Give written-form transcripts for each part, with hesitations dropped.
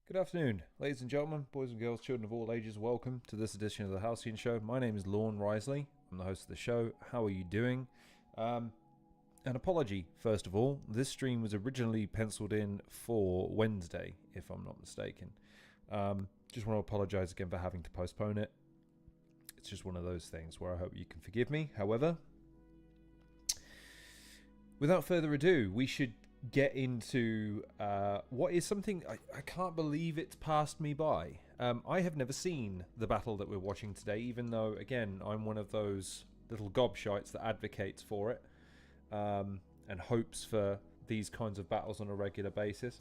Good afternoon, ladies and gentlemen, boys and girls, children of all ages. Welcome to this edition of the Halcyon Show. My name is Lorne Risley. I'm the host of the show. How are you doing? An apology, first of all. This stream was originally penciled in for Wednesday, if I'm not mistaken. Just want to apologize again for having to postpone it. It's just one of those things where I hope you can forgive me. However, without further ado, we should get into what is something I can't believe it's passed me by. I have never seen the battle that we're watching today, even though, again, I'm one of those little gobshites that advocates for it and hopes for these kinds of battles on a regular basis.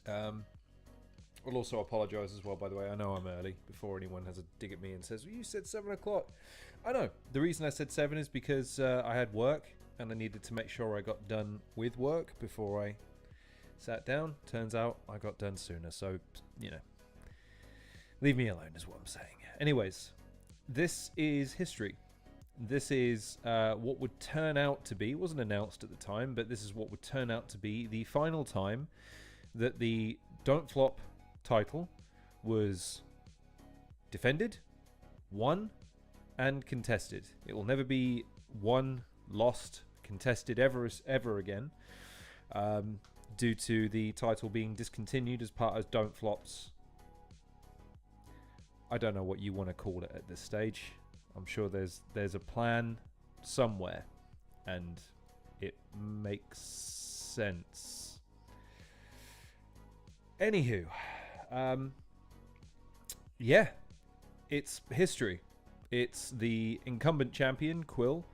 I'll also apologise as well, by the way. I know I'm early, before anyone has a dig at me and says, well, you said 7 o'clock. I know. The reason I said 7 is because I had work and I needed to make sure I got done with work before I sat down. Turns out I got done sooner, so, you know, leave me alone is what I'm saying. Anyways, this is history. This is what would turn out to be, it wasn't announced at the time, but this is what would turn out to be the final time that the Don't Flop title was defended, won, and contested. It will never be won, lost, contested ever again, due to the title being discontinued as part of Don't Flop's, I don't know what you want to call it at this stage. I'm sure there's a plan somewhere, and it makes sense. Anywho, yeah, it's history. It's the incumbent champion, Quill,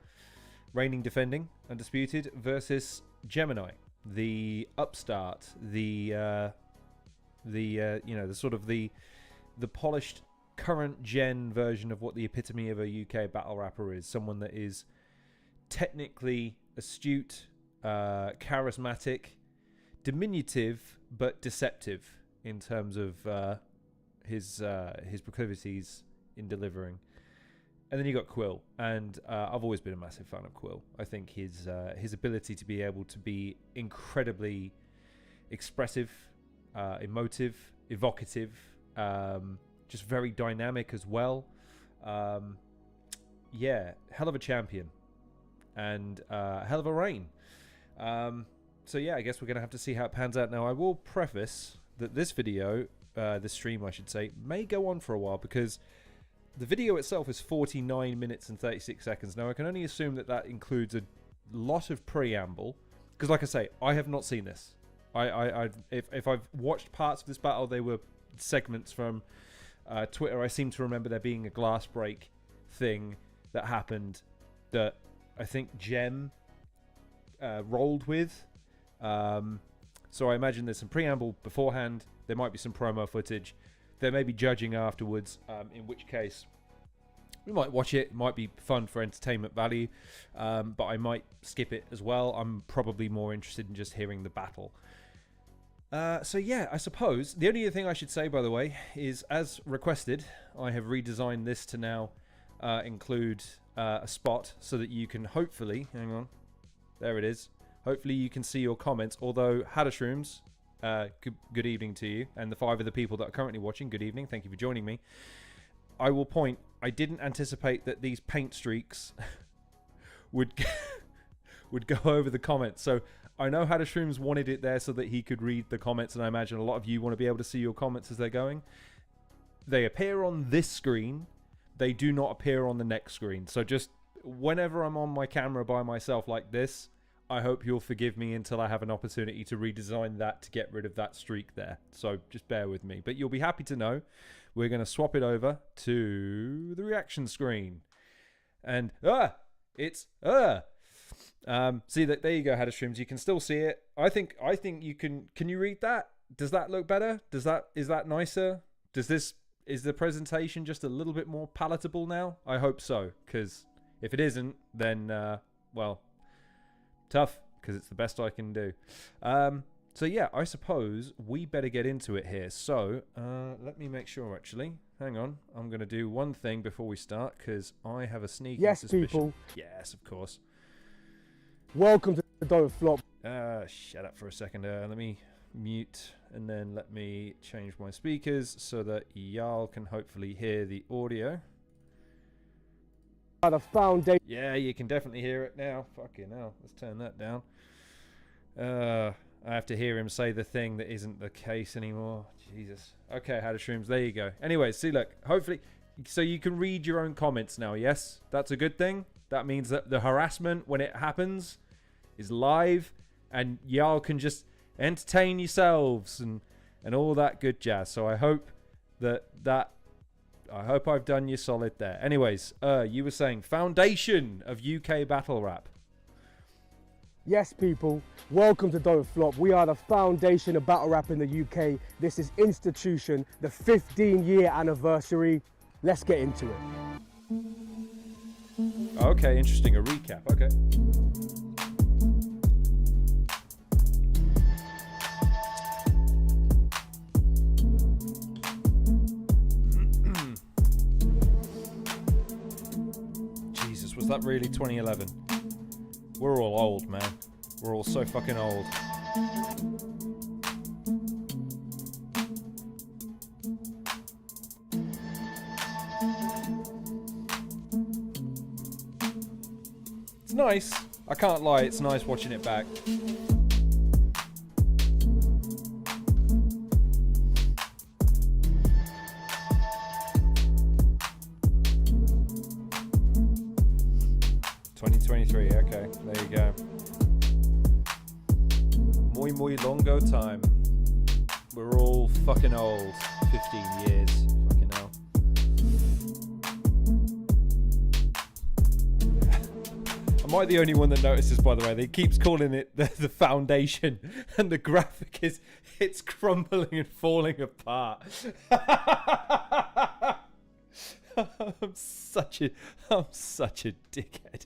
reigning, defending, undisputed, versus Gemin1, the upstart, the sort of the polished current gen version of what the epitome of a UK battle rapper is. Someone that is technically astute, charismatic, diminutive, but deceptive in terms of his proclivities in delivering. And then you got Quill, and I've always been a massive fan of Quill. I think his ability to be able to be incredibly expressive, emotive, evocative, just very dynamic as well. Yeah, hell of a champion, and hell of a reign. So yeah, I guess we're gonna have to see how it pans out. Now, I will preface that this video, this stream, I should say, may go on for a while because the video itself is 49 minutes and 36 seconds. Now, I can only assume that that includes a lot of preamble, because, like I say, I have not seen this. If I've watched parts of this battle, they were segments from Twitter. I seem to remember there being a glass break thing that happened that I think Gem rolled with. So I imagine there's some preamble beforehand. There might be some promo footage. There may be judging afterwards, in which case we might watch it. It might be fun for entertainment value, but I might skip it as well. I'm probably more interested in just hearing the battle. So yeah, I suppose the only other thing I should say, by the way, is as requested, I have redesigned this to now include a spot so that you can hopefully, hang on, there it is. Hopefully you can see your comments, although Hadashrooms, good evening to you, and the 5 of the people that are currently watching, good evening, thank you for joining me. I will point, I didn't anticipate that these paint streaks would go over the comments, so I know Hadashrooms wanted it there so that he could read the comments, and I imagine a lot of you want to be able to see your comments as they're going. They appear on this screen, they do not appear on the next screen, so just whenever I'm on my camera by myself like this, I hope you'll forgive me until I have an opportunity to redesign that to get rid of that streak there. So just bear with me. But you'll be happy to know we're going to swap it over to the reaction screen. And, it's, see, that there you go, Hadashrooms. You can still see it. I think you can you read that? Does that look better? Is that nicer? Is the presentation just a little bit more palatable now? I hope so, because if it isn't, then, well, tough, because it's the best I can do. So yeah, I suppose we better get into it here. So let me make sure, actually. Hang on. I'm going to do one thing before we start, because I have a sneaking suspicion. People. Yes, of course. Welcome to the Don't Flop. Shut up for a second. Let me mute, and then let me change my speakers so that y'all can hopefully hear the audio. The foundation. Yeah, you can definitely hear it now. Fucking hell, let's turn that down. I have to hear him say the thing that isn't the case anymore. Jesus. Okay, how to shrooms. There you go. Anyway, see, look, hopefully, so you can read your own comments now, yes? That's a good thing. That means that the harassment, when it happens, is live, and y'all can just entertain yourselves and all that good jazz. So I hope I hope I've done you solid there. Anyways, you were saying foundation of UK battle rap. Yes, people, welcome to Don't Flop. We are the foundation of battle rap in the UK. This is Institution, the 15-year anniversary. Let's get into it. Okay, interesting. A recap. Okay. Jesus, was that really 2011? We're all old, man. We're all so fucking old. It's nice. I can't lie, it's nice watching it back. Okay, there you go. Muy longo time. We're all fucking old. 15 years. Fucking hell. Am I the only one that notices, by the way? They keeps calling it the foundation, and the graphic is it's crumbling and falling apart. I'm such a dickhead.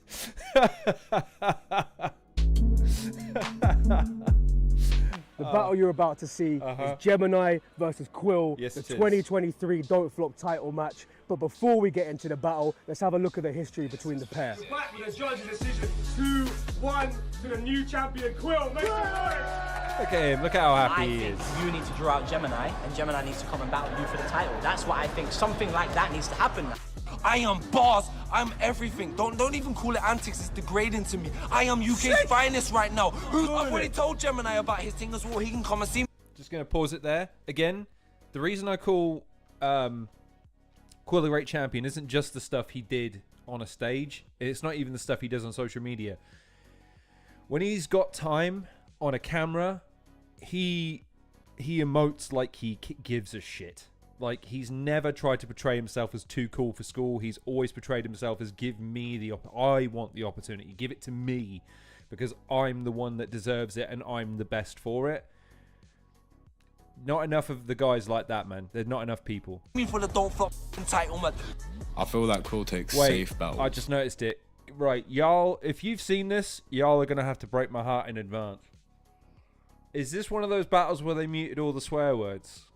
The battle you're about to see is Gemin1 versus Quill, yes, the 2023 Don't Flop title match. But before we get into the battle, let's have a look at the history between the pair. Back with a judge's decision, 2-1 to the new champion Quill. Make some noise! Look at him, look at how happy he is. I think you need to draw out Gemin1, and Gemin1 needs to come and battle you for the title. That's what I think. Something like that needs to happen. I am boss. I'm everything. Don't even call it antics. It's degrading to me. I am UK's finest right now. I've already told Gemin1 about his thing as well. He can come and see me. Just gonna pause it there again. The reason I call Quill the Great Champion isn't just the stuff he did on a stage. It's not even the stuff he does on social media. When he's got time on a camera, he emotes like he gives a shit. Like, he's never tried to portray himself as too cool for school. He's always portrayed himself as give me the I want the opportunity. Give it to me because I'm the one that deserves it and I'm the best for it. Not enough of the guys like that, man. There's not enough people. For the Don't Flop entitlement. I feel that Quill takes safe battles. I just noticed it. Right, y'all, if you've seen this, y'all are going to have to break my heart in advance. Is this one of those battles where they muted all the swear words?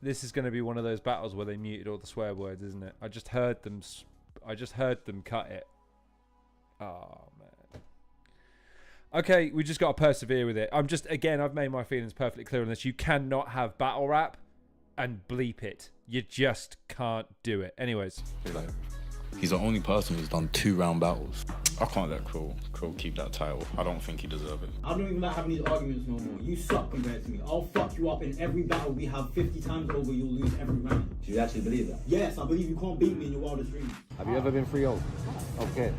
This is going to be one of those battles where they muted all the swear words, isn't it? I just heard them cut it. Oh, man. Okay, we just got to persevere with it. I've made my feelings perfectly clear on this. You cannot have battle rap and bleep it. You just can't do it. Anyways. Like, he's the only person who's done 2-round battles. I can't let Quill keep that title. I don't think he deserves it. I don't even like having these arguments no more. You suck compared to me. I'll fuck you up in every battle we have 50 times over. You'll lose every round. Do you actually believe that? Yes, I believe you can't beat me in your wildest dreams. Have you ever been 3-0? Okay.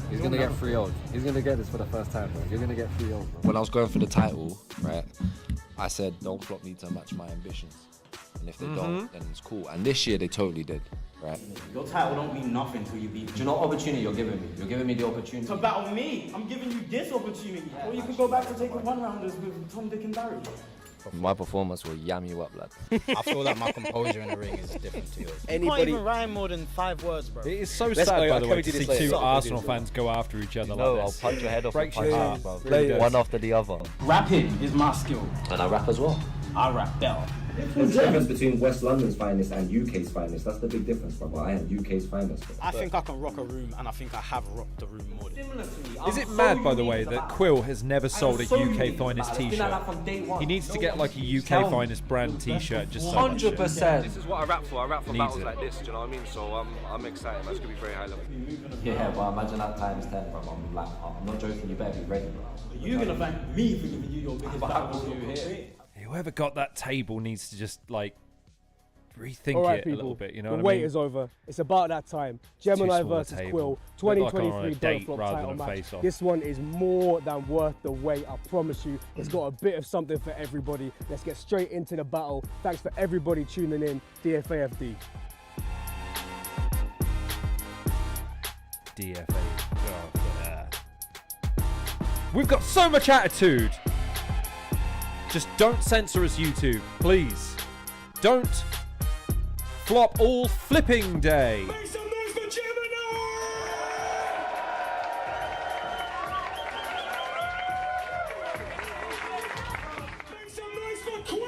He's gonna get 3-0. He's gonna get this for the first time, bro. You're gonna get 3-0. When I was going for the title, right, I said Don't Flop need to match my ambitions. And if they don't, then it's cool. And this year they totally did, right? Your title don't mean nothing till you beat me. Do you know what opportunity you're giving me? You're giving me the opportunity to battle me. I'm giving you this opportunity. Or you could go back to taking one-rounders with Tom, Dick and Barry. My performance will yam you up, lad. I feel like my composure in the ring is different to yours. You can't even rhyme more than 5 words, bro. It is so sad, by the way, to see two Arsenal fans go after each other like this. I'll punch your head off and punch your you, bro. One after the other. Rapping is my skill. And I rap as well. I rap better. There's a difference between West London's finest and UK's finest. That's the big difference, brother. I am UK's finest. Bro. I think I can rock a room, and I think I have rocked the room more. Similar to me. Is it mad, by the way, that Quill has never sold a UK Finest t-shirt? He needs to get like a UK Finest brand t-shirt just so much. 100%. This is what I rap for. I rap for Needs battles it. like this, do you know what I mean? So I'm excited. That's gonna be very high level. Yeah, but imagine that times 10, bro. I'm not joking. You better be ready, bro. You're gonna thank me for giving you your biggest battle here. Whoever got that table needs to just like rethink All right, it people, a little bit. You know the what I wait mean? is over. It's about that time. Gemin1 small a versus table. Quill, Look like I'm on a 2023 date Don't Flop rather title than a match. face-off. This one is more than worth the wait, I promise you. It's got a bit of something for everybody. Let's get straight into the battle. Thanks for everybody tuning in. DFAFD. DFA. Oh, yeah. We've got so much attitude. Just don't censor us, YouTube, please. Don't flop all flipping day. Make some noise for Gemin1! Make some noise for Quill!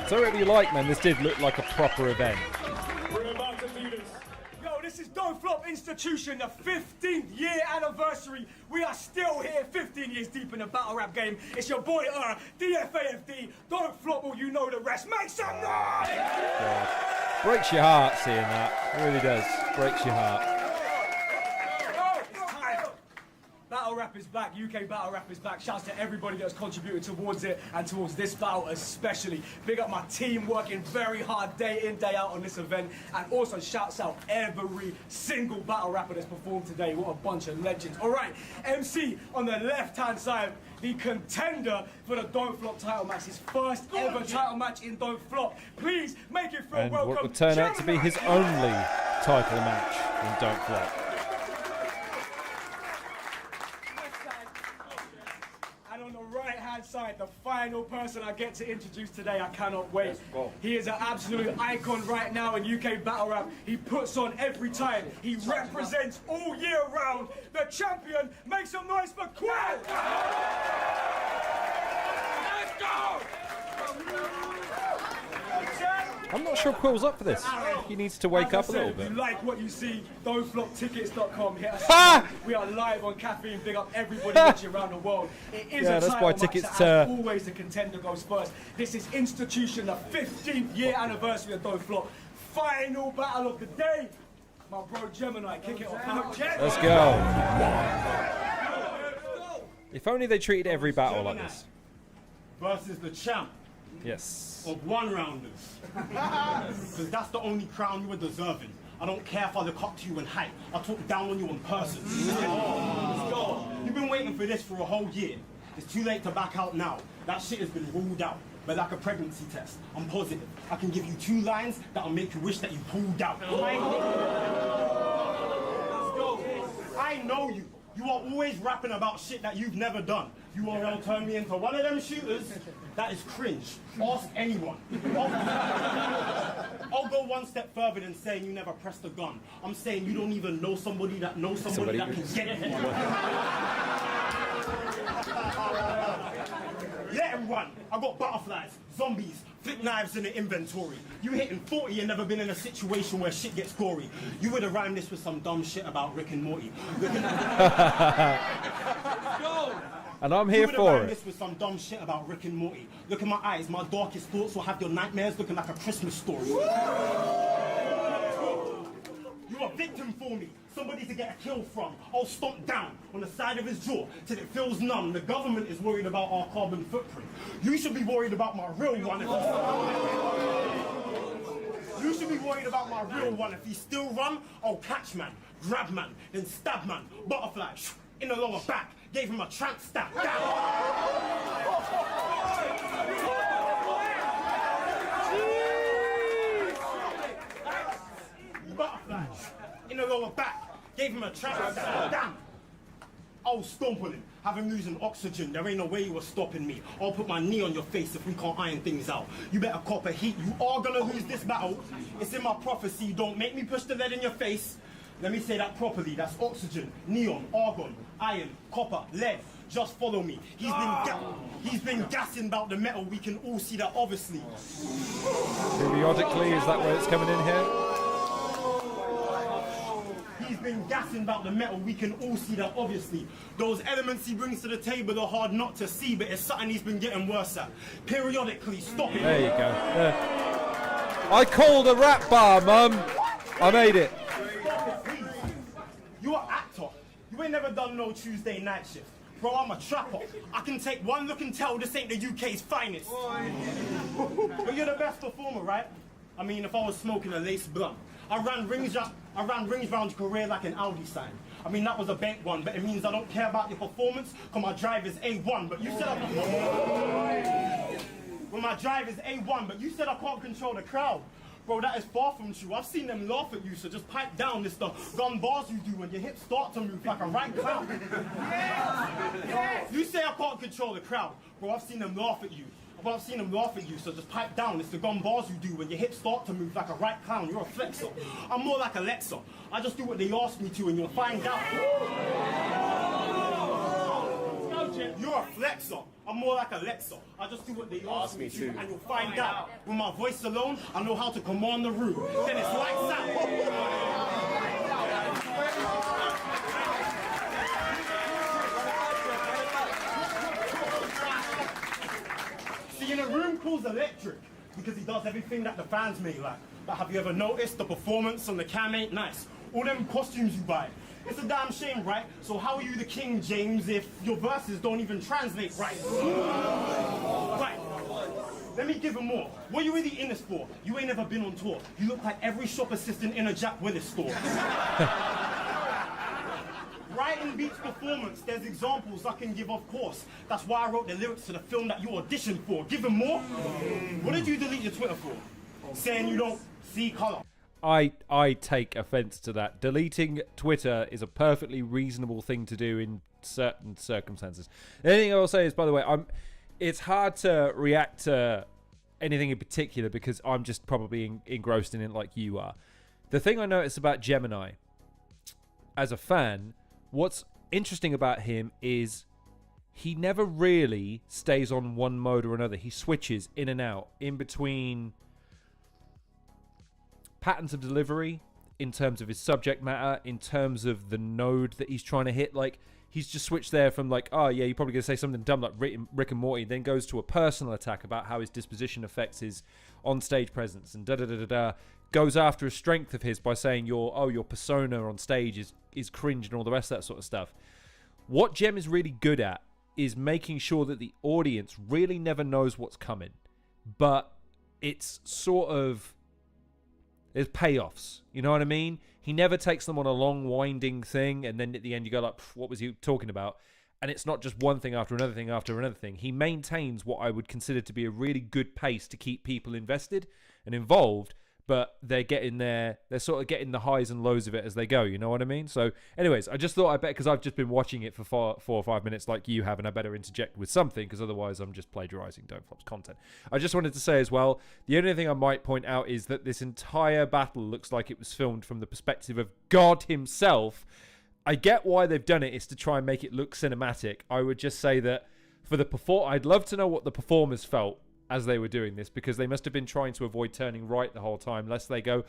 So whatever you like, man, this did look like a proper event. We're about to do this. Yo, this is Don't Flop Institution, the 15th year anniversary. We are still here 15 years deep in the battle rap game. It's your boy, DFAFD. Don't flop or you know the rest. Make some noise! God. Breaks your heart seeing that. It really does. Breaks your heart. It's time. Battle rap is back. UK battle rap is back. Shouts to everybody that's contributed towards it and towards this battle especially. Big up my team working very hard day in, day out on this event. And also shouts out every single battle rapper that's performed today. What a bunch of legends. All right, MC on the left-hand side, the contender for the Don't Flop title match. His first ever title match in Don't Flop. Please make it feel And welcome. what would turn out to be his only title match in Don't Flop. And on the right-hand side, the final person I get to introduce today, I cannot wait. He is an absolute icon right now in UK battle rap. He puts on every time. He represents all year round. The champion. Make some noise for Quill! Let's go! I'm not sure Quill's up for this. He needs to wake up a little bit. If you like what you see, don'tfloptickets.com. Hit us Ha! up. We are live on Caffeine. Big up everybody watching around the world. It is Yeah, a that's title why match, tickets so as always the contender goes first. This is Institution, the 15th year anniversary of Don't Flop. Final battle of the day. My bro Gemin1, kick it off. Let's go. If only they treated every battle like this. Versus the champ Yes. of one-rounders. Because that's the only crown you were deserving. I don't care if I look up to you in height. I talk down on you in person. Let's go. You've been waiting for this for a whole year. It's too late to back out now. That shit has been ruled out. But like a pregnancy test, I'm positive. I can give you 2 lines that'll make you wish that you pulled out. Let's go. I know you. You are always rapping about shit that you've never done. You all turn me into one of them shooters. That is cringe. Ask anyone. I'll go one step further than saying you never pressed a gun. I'm saying you don't even know somebody that knows somebody that can get it. Let him run. I got butterflies, zombies, flip knives in the inventory. You hitting 40 and never been in a situation where shit gets gory. You would have rhymed this with some dumb shit about Rick and Morty. And I'm here for it. This with some dumb shit about Rick and Morty. Look in my eyes, my darkest thoughts will have your nightmares looking like a Christmas story. You're a victim for me, somebody to get a kill from. I'll stomp down on the side of his jaw till it feels numb. The government is worried about our carbon footprint. You should be worried about my real one. You should be worried about my real one. If he still run, I'll catch man, grab man, then stab man. Butterfly in the lower back. Gave him a tramp stab. Butterfly in the lower back. Gave him a tramp stab. Damn. I'll stomp on him. Have him losing oxygen. There ain't no way you were stopping me. I'll put my knee on your face if we can't iron things out. You better cop a heat. You are gonna lose this battle. It's in my prophecy. Don't make me push the lead in your face. Let me say that properly. That's oxygen, neon, argon, iron, copper, lead. Just follow me. He's been gassing about the metal. We can all see that, obviously. Periodically, is that where it's coming in here? He's been gassing about the metal. We can all see that, obviously. Those elements he brings to the table are hard not to see, but it's something he's been getting worse at. Periodically, stop it. There you go. I called a rap bar, Mum. I made it. You're an actor. You ain't never done no Tuesday night shift. Bro, I'm a trapper. I can take one look and tell this ain't the UK's finest. But you're the best performer, right? I mean, if I was smoking a lace blunt. I ran rings around your career like an Audi sign. I mean, that was a bank one, but it means I don't care about your performance, because my drive is A1, but you said well, my drive is A1, but you said I can't control the crowd. Bro, that is far from true. I've seen them laugh at you, so just pipe down. It's the gun bars you do when your hips start to move like a right clown. You say I can't control the crowd. Bro, I've seen them laugh at you. Well, I've seen them laugh at you, so just pipe down. It's the gun bars you do when your hips start to move like a right clown. You're a flexor. I'm more like Alexa. I just do what they ask me to, and you'll find out. You're a flexor. I'm more like Alexa. I just do what they ask me to, and you'll find out. With my voice alone, I know how to command the room. Then it's lights out. See, in a room calls electric, because he does everything that the fans may like. But have you ever noticed the performance on the cam ain't nice? All them costumes you buy. It's a damn shame, right? So how are you the king, James, if your verses don't even translate right? Right. Let me give him more. What are you really in this for? You ain't never been on tour. You look like every shop assistant in a Jack Willis store. Writing beats performance. There's examples I can give, of course. That's why I wrote the lyrics to the film that you auditioned for. Give him more. What did you delete your Twitter for? Saying you don't see colour. I take offense to that. Deleting Twitter is a perfectly reasonable thing to do in certain circumstances. The only thing I will say is, by the way, it's hard to react to anything in particular because I'm just probably engrossed in it like you are. The thing I noticed about Gemin1 as a fan, what's interesting about him is he never really stays on one mode or another. He switches in and out, in between patterns of delivery, in terms of his subject matter, in terms of the node that he's trying to hit. Like, he's just switched there from like, oh yeah, you're probably going to say something dumb like Rick and Morty, then goes to a personal attack about how his disposition affects his on-stage presence, and da-da-da-da-da, goes after a strength of his by saying your persona on stage is cringe and all the rest of that sort of stuff. What Gem is really good at is making sure that the audience really never knows what's coming, but it's sort of, there's payoffs, you know what I mean? He never takes them on a long winding thing and then at the end you go like, what was he talking about? And it's not just one thing after another thing after another thing. He maintains what I would consider to be a really good pace to keep people invested and involved, but they're sort of getting the highs and lows of it as they go, you know what I mean? So anyways, I just thought I bet, because I've just been watching it for 4 or 5 minutes like you have, and I better interject with something, because otherwise I'm just plagiarizing Don't Flop's content. I just wanted to say as well, the only thing I might point out is that this entire battle looks like it was filmed from the perspective of God himself. I get why they've done it, is to try and make it look cinematic. I would just say that for the I'd love to know what the performers felt as they were doing this, because they must have been trying to avoid turning right the whole time, lest they go,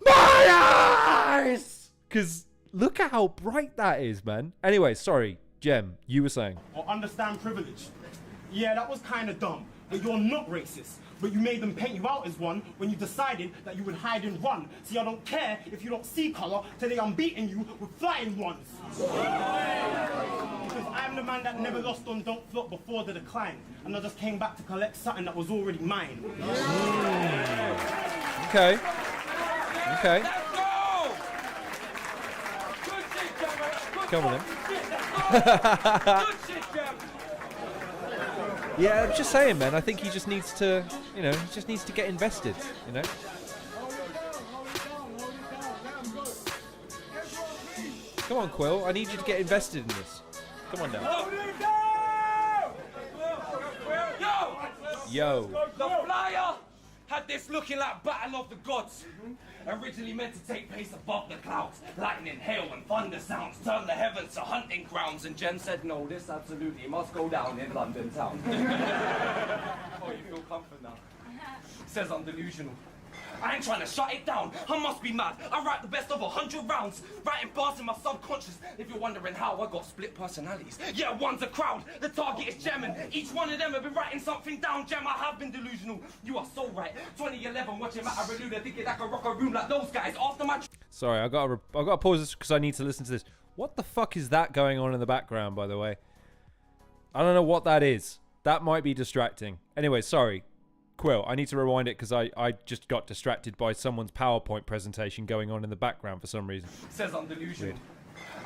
my eyes! Because look at how bright that is, man. Anyway, sorry, Gem, you were saying. Or understand privilege. Yeah, that was kind of dumb, but you're not racist. But you made them paint you out as one when you decided that you would hide and run. See, I don't care if you don't see colour, today I'm beating you with flying ones. Because I'm the man that never lost on Don't Flop before the decline, and I just came back to collect something that was already mine. Okay. Okay. Come on then. Yeah, I'm just saying, man. I think he just needs to, get invested, you know? Come on, Quill. I need you to get invested in this. Come on now. Yo! Yo. The flyer Had this looking like Battle of the Gods. Originally meant to take place above the clouds. Lightning, hail and thunder sounds turn the heavens to hunting grounds. And Jen said, no, this absolutely must go down in London town. Oh, you feel comfort now? Says I'm delusional. I ain't trying to shut it down, I must be mad. I write the best of 100 rounds, writing bars in my subconscious. If you're wondering how I got split personalities. Yeah, one's a crowd, the target is Gemin. Each one of them have been writing something down. Gem, I have been delusional. You are so right. 2011, watching Matt Reluda, thinking I can rock a room like those guys. After my... Sorry, I gotta pause this because I need to listen to this. What the fuck is that going on in the background, by the way? I don't know what that is. That might be distracting. Anyway, sorry. Quill, I need to rewind it because I just got distracted by someone's PowerPoint presentation going on in the background for some reason. Says I'm delusional. Weird.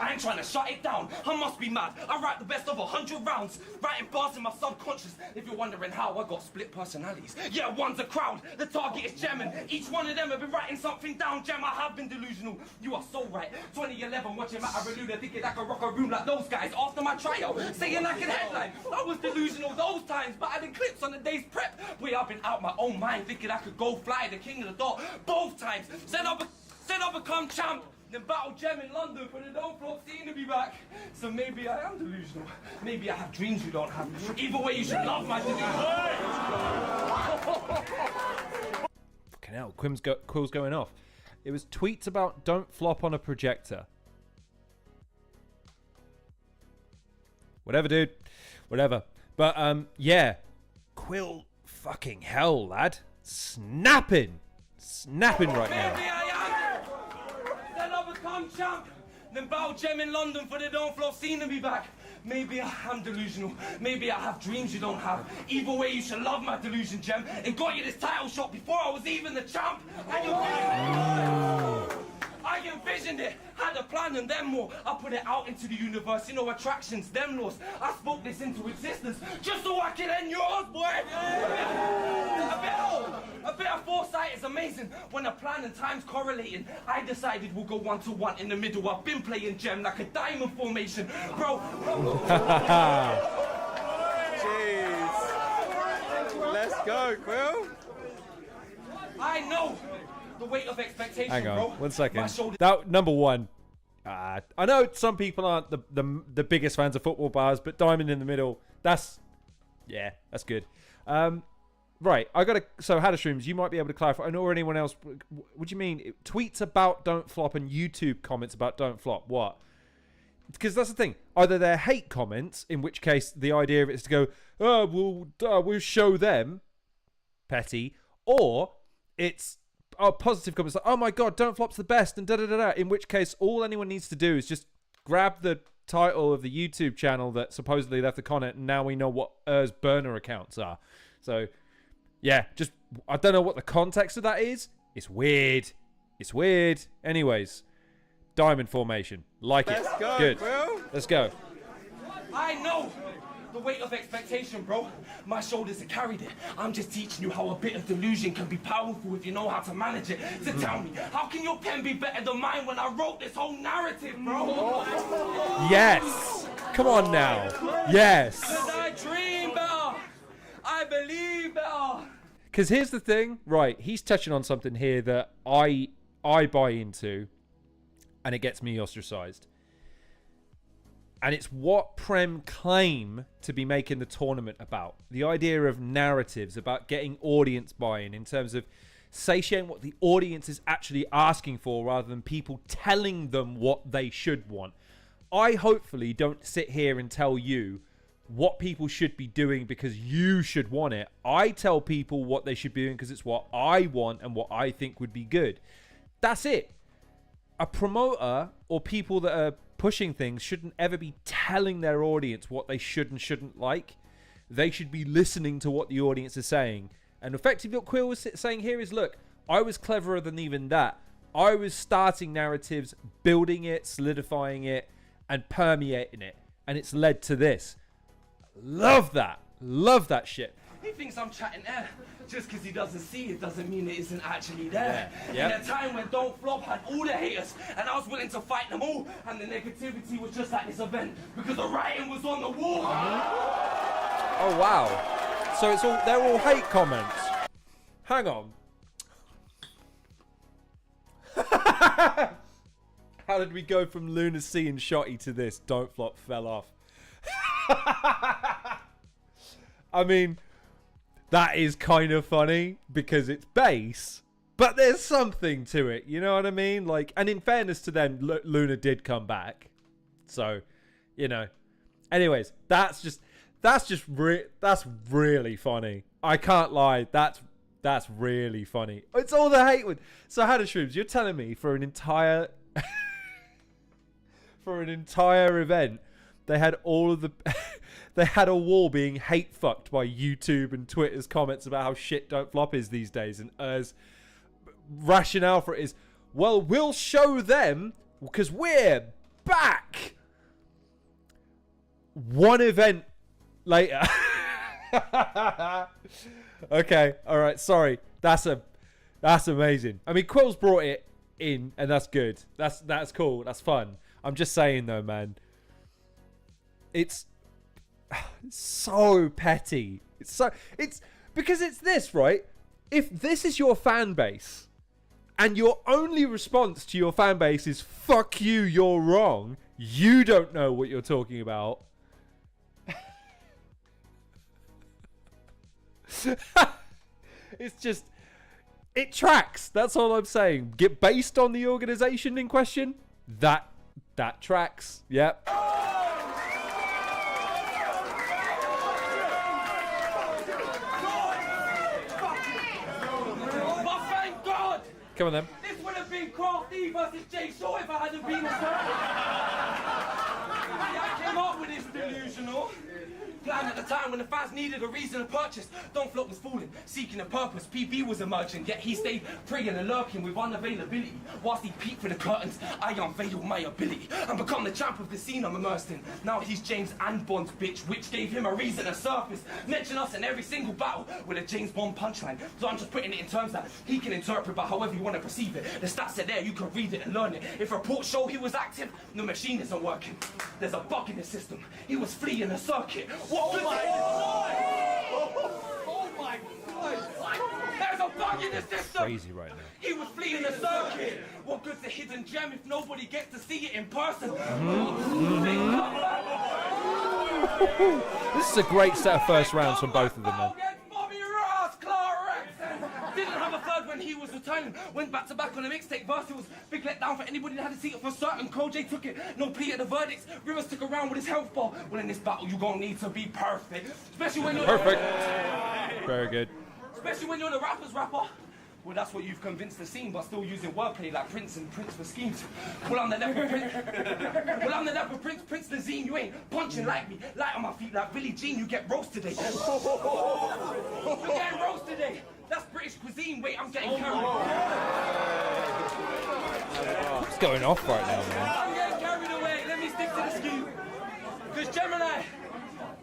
I ain't trying to shut it down, I must be mad. I write the best of 100 rounds, writing bars in my subconscious. If you're wondering how I got split personalities. Yeah, one's a crowd, the target is Gemin. Each one of them have been writing something down. Gem, I have been delusional. You are so right. 2011, watching Matt Reluda, thinking I can rock a room like those guys. After my tryout, saying like an headline. I was delusional those times, but I had clips on the day's prep. Where I've been out my own mind, thinking I could go fly the king of the dot. Both times, said I'll become champ. Then battle Gem in London for the don't flop scene to be back. So maybe I am delusional. Maybe I have dreams you don't have. Either way, you should love my delusion. Fucking hell, Quill's going off. It was tweets about don't flop on a projector. Whatever, dude. Whatever. But, yeah. Quill, fucking hell, lad. Snapping. Snapping right now. Maybe I am. Then I'll become champ. Then battle Gem in London for the don't flop scene to be back. Maybe I am delusional. Maybe I have dreams you don't have. Either way, you should love my delusion, Gem. And got you this title shot before I was even the champ. I envisioned it, had a plan and then more. I put it out into the universe, you know, attractions, them laws. I spoke this into existence just so I can end yours, boy. A bit of foresight is amazing. When a plan and time's correlating, I decided we'll go 1-to-1 in the middle. I've been playing Gem like a diamond formation, bro. Jeez. Let's go, Quill. I know. The weight of expectation, Hang on, bro. 1 second. That number one. I know some people aren't the biggest fans of football bars, but diamond in the middle. That's good. Right, so Hadder Streams, you might be able to clarify. I know, or anyone else. What do you mean? Tweets about don't flop and YouTube comments about don't flop. What? Because that's the thing. Either they're hate comments, in which case the idea of it is to go, oh, we'll show them, petty, or it's positive comments like, oh my god, don't flop's the best, and da-da-da-da, in which case all anyone needs to do is just grab the title of the YouTube channel that supposedly left the comment, and now we know what burner accounts are. So, yeah, just, I don't know what the context of that is. It's weird. It's weird. Anyways, diamond formation. Like it. Let's go, good. Will. Let's go. I know. The weight of expectation, bro. My shoulders have carried it. I'm just teaching you how a bit of delusion can be powerful if you know how to manage it. So tell me, how can your pen be better than mine when I wrote this whole narrative, bro? Yes. Come on now. Yes. Cause I dream better. I believe better. Because here's the thing. Right, he's touching on something here that I buy into, and it gets me ostracized. And it's what Prem claim to be making the tournament about. The idea of narratives, about getting audience buy-in in terms of satiating what the audience is actually asking for rather than people telling them what they should want. I hopefully don't sit here and tell you what people should be doing because you should want it. I tell people what they should be doing because it's what I want and what I think would be good. That's it. A promoter or people that are pushing things shouldn't ever be telling their audience what they should and shouldn't like. They should be listening to what the audience is saying. And effectively what Quill was saying here is, look, I was cleverer than even that. I was starting narratives, building it, solidifying it, and permeating it. And it's led to this. Love that. Love that shit. He thinks I'm chatting air. Just because he doesn't see it doesn't mean it isn't actually there. Yeah. In a time when Don't Flop had all the haters, and I was willing to fight them all, and the negativity was just like this event, because the writing was on the wall. Oh, wow. So they're all hate comments. Hang on. How did we go from lunacy and shotty to this? Don't flop fell off. I mean, that is kind of funny because it's bass, but there's something to it. You know what I mean? Like, and in fairness to them, Luna did come back, so you know. Anyways, that's really funny. I can't lie. That's really funny. It's all the hate with. So, Hadda Shrooms, you're telling me for an entire event, they had all of the they had a wall being hate fucked by YouTube and Twitter's comments about how shit Don't Flop is these days, and as rationale for it is, well, we'll show them because we're back. One event later. Okay, all right, sorry. That's amazing. I mean, Quill's brought it in, and that's good. That's cool. That's fun. I'm just saying though, man. It's so petty. It's because it's this, right? If this is your fan base, and your only response to your fan base is "fuck you, you're wrong," you don't know what you're talking about. It's just, it tracks. That's all I'm saying. Get based on the organization in question. That tracks. Yep. But thank God! Come on then. This would have been Crafty versus Jay Shaw if I hadn't been a I came up with this delusional plan at the time when the fans needed a reason to purchase. Don't Flop was fooling, seeking a purpose. PB was emerging, yet he stayed preying and lurking with unavailability. Whilst he peeked through the curtains, I unveiled my ability and become the champ of the scene I'm immersed in. Now he's James and Bond's bitch, which gave him a reason to surface. Mention us in every single battle with a James Bond punchline. So I'm just putting it in terms that he can interpret, but however you want to perceive it. The stats are there, you can read it and learn it. If reports show he was active, the machine isn't working. There's a bug in the system. He was fleeing the circuit. What good Oh my God! There's a bug in the system! Crazy right now. He was fleeing the circuit! What good's a hidden gem if nobody gets to see it in person? This is a great set of first rounds from both of them, man. Didn't have a third when he was returning. Went back to back on a mixtape verse. It was big letdown for anybody that had to see it for certain. Koj took it. No plea at the verdicts. Rivers took around with his health ball. Well, in this battle, you gonna need to be perfect. Especially when you're perfect. Very good. Especially when you're the rapper's rapper. Well, that's what you've convinced the scene, but still using wordplay like Prince and Prince for schemes. Well, I'm the leper Prince. Well, I'm the leper Prince, Prince Nazim. You ain't punching like me. Light on my feet like Billie Jean. You get roast today. You're getting roast today. That's British cuisine. Wait, I'm getting carried. What's going off right now, man? I'm getting carried away. Let me stick to the skew. Because Gemini,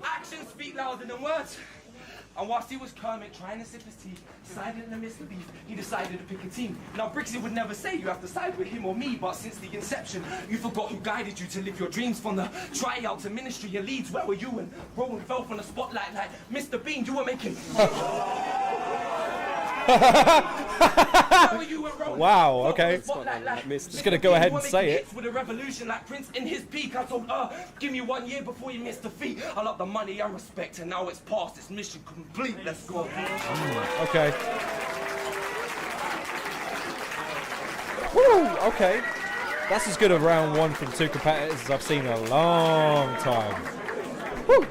actions speak louder than words. And whilst he was Kermit trying to sip his tea, siding in the midst of beef, he decided to pick a team. Now, Brixie would never say you have to side with him or me, but since the inception, you forgot who guided you to live your dreams. From the tryout to ministry, your leads, where were you? And Rowan fell from the spotlight like Mr. Bean, you were making... Wow, okay. Just gonna go ahead and say it. With a revolution like Prince in his peak, I told her, give me 1 year before you miss the feet. I love the money and respect, and now it's past, it's mission complete. Let's go. Okay. Woo, okay. That's as good a round one from two competitors as I've seen in a long time. Woo.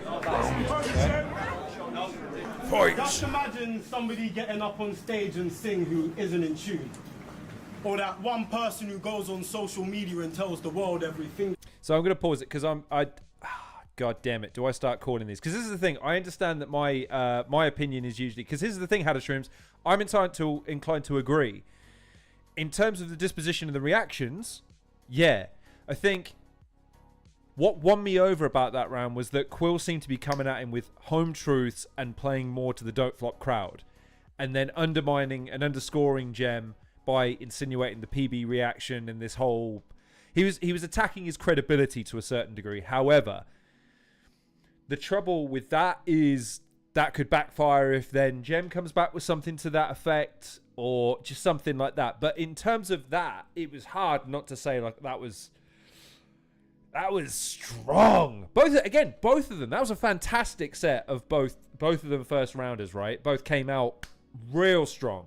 Okay. Just imagine somebody getting up on stage and sing who isn't in tune. Or that one person who goes on social media and tells the world everything. So I'm going to pause it because God damn it. Do I start calling these? Because this is the thing. I understand that my opinion is usually... Because here's the thing, Hadda Shrooms. I'm inclined to agree. In terms of the disposition of the reactions, yeah. I think... What won me over about that round was that Quill seemed to be coming at him with home truths and playing more to the Don't Flop crowd. And then undermining and underscoring Gem by insinuating the PB reaction and this whole... He was attacking his credibility to a certain degree. However, the trouble with that is that could backfire if then Gem comes back with something to that effect or just something like that. But in terms of that, it was hard not to say like that was strong. Both of them. That was a fantastic set of both of them first rounders, right? Both came out real strong.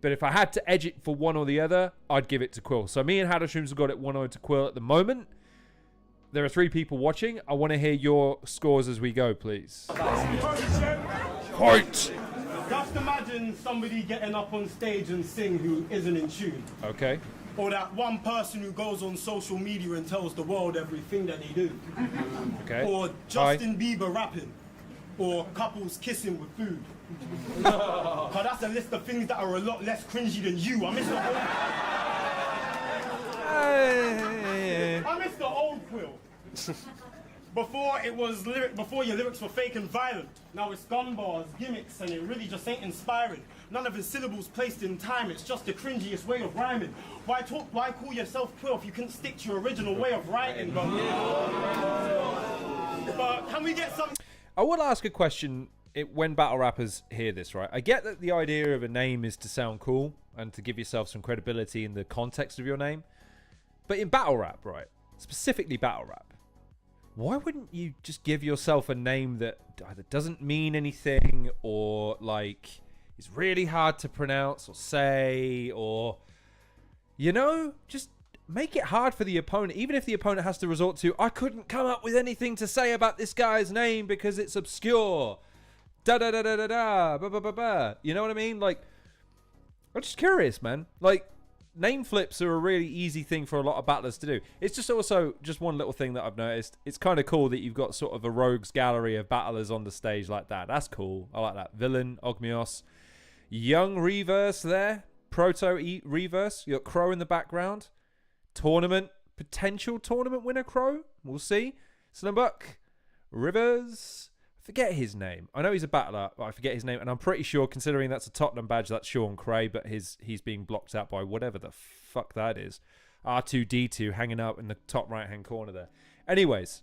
But if I had to edge it for one or the other, I'd give it to Quill. So me and Hadashrooms have got it 1-0 to Quill at the moment. There are 3 people watching. I want to hear your scores as we go, please. Fight! Just imagine somebody getting up on stage and sing who isn't in tune. Okay. Or that one person who goes on social media and tells the world everything that they do. Okay. Or Justin Bieber rapping. Or couples kissing with food. Cause that's a list of things that are a lot less cringy than you. I miss the old Quill. Before your lyrics were fake and violent. Now it's gun bars, gimmicks, and it really just ain't inspiring. None of his syllables placed in time, it's just the cringiest way of rhyming. Why call yourself Quill if you couldn't stick to your original way of writing, bro? But can we get some... I will ask a question when battle rappers hear this, right? I get that the idea of a name is to sound cool and to give yourself some credibility in the context of your name. But in battle rap, right? Specifically battle rap. Why wouldn't you just give yourself a name that either doesn't mean anything or like is really hard to pronounce or say, or, you know, just make it hard for the opponent, even if the opponent has to resort to, I couldn't come up with anything to say about this guy's name because it's obscure. Da da da da da da ba ba ba ba. You know what I mean? Like, I'm just curious, man. Like, name flips are a really easy thing for a lot of battlers to do. It's just also just one little thing that I've noticed. It's kind of cool that you've got sort of a rogues gallery of battlers on the stage like that. That's cool. I like that. Villain, Ogmios, Young Reverse there, Proto Reverse. You got Crow in the background. Tournament, potential tournament winner Crow. We'll see. Slimbuck, Rivers. Forget his name. I know he's a battler, but I forget his name, and I'm pretty sure, considering that's a Tottenham badge, that's Sean Cray, but he's being blocked out by whatever the fuck that is. R2D2 hanging up in the top right-hand corner there. Anyways,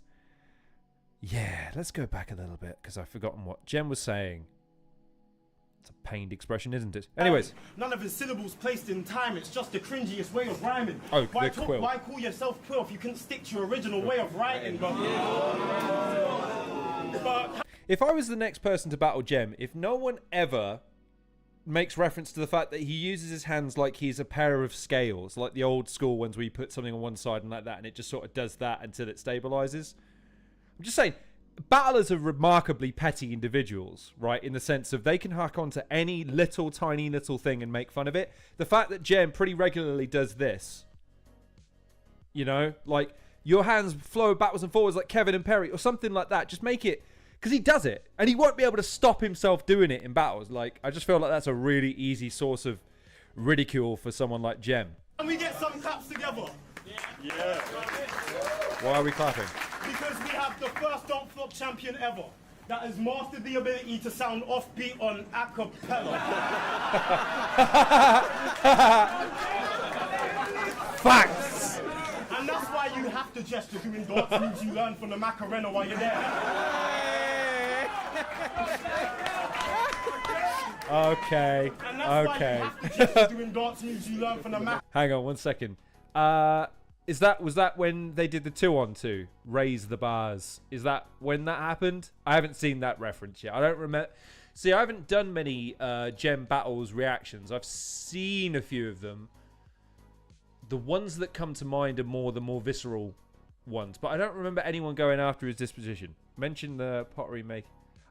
yeah, let's go back a little bit, because I've forgotten what Jem was saying. It's a pained expression, isn't it? Anyways. None of his syllables placed in time, it's just the cringiest way of rhyming. Oh, why Quill. Why call yourself Quill if you couldn't stick to your original way of writing, bro? But if I was the next person to battle Jem, if no one ever makes reference to the fact that he uses his hands like he's a pair of scales, like the old school ones where you put something on one side and like that, and it just sort of does that until it stabilizes. I'm just saying, battlers are remarkably petty individuals, right? In the sense of they can hack onto any little, tiny little thing and make fun of it. The fact that Jem pretty regularly does this, you know, like your hands flow backwards and forwards like Kevin and Perry or something like that. Just make it, because he does it and he won't be able to stop himself doing it in battles. Like, I just feel like that's a really easy source of ridicule for someone like Jem. can we get some claps together? Yeah. Why are we clapping? Because we have the first Don't Flop champion ever that has mastered the ability to sound offbeat on a cappella. Facts! And that's why you have to gesture doing dance moves you learn from the Macarena while you're there. Okay. And that's why you have to gesture doing dance moves you learn from the Macarena. Hang on 1 second. Was that when they did the 2-on-2? Raise the bars. Is that when that happened? I haven't seen that reference yet. I don't remember. See, I haven't done many Gem Battles reactions. I've seen a few of them. The ones that come to mind are the more visceral ones. But I don't remember anyone going after his disposition. Mention the pottery make.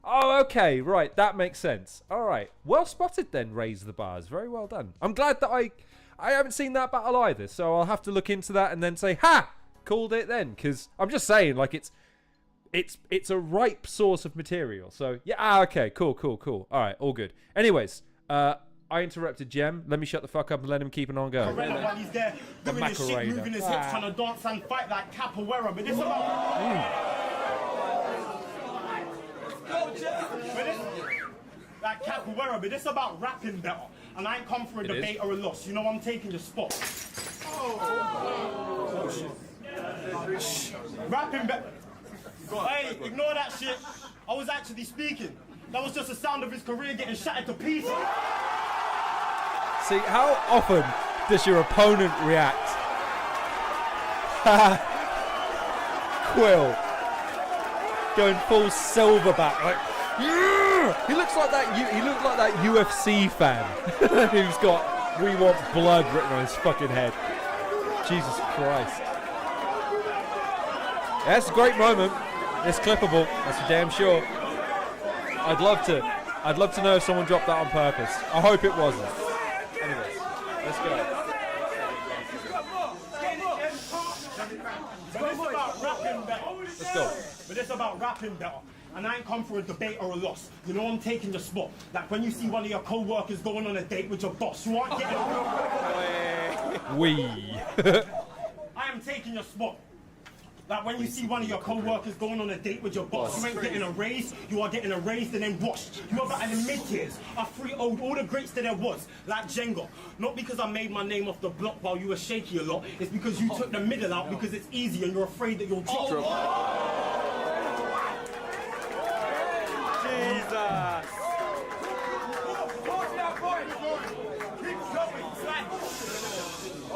Oh, okay. Right. That makes sense. All right. Well spotted then, Raise the Bars. Very well done. I'm glad that I haven't seen that battle either. So I'll have to look into that and then say, ha! Called it then. Because I'm just saying, like, it's a ripe source of material. So, yeah. Okay. Cool. All right. All good. Anyways, I interrupted Jem. Let me shut the fuck up and let him keep it on going. While he's there doing his shit, moving his hips, trying to dance and fight like capoeira. But this about... Like capoeira, but this about rapping better. And I ain't come for a debate or a loss. You know I'm taking your spot. Rapping better. Hey, ignore that shit. I was actually speaking. That was just the sound of his career getting shattered to pieces. See, how often does your opponent react? Quill going full silverback, like, yeah! He looks like that. He looks like that UFC fan who's got "We want blood" written on his fucking head. Jesus Christ! That's a great moment. It's clippable. That's for damn sure. I'd love to know if someone dropped that on purpose. I hope it wasn't. Anyways, let's go. Let's go. But it's about rapping better. And I ain't come for a debate or a loss. You know I'm taking your spot. Like when you see one of your co-workers going on a date with your boss, you aren't getting I am taking your spot. Like when you see one of your co-workers going on a date with your boss, you ain't getting a raise, you are getting erased and then washed. You are back in the mid-tiers. I freehold all the greats that there was, like Jenga. Not because I made my name off the block while you were shaky a lot, it's because you took the middle out because it's easy and you're afraid that you'll drop. Jesus!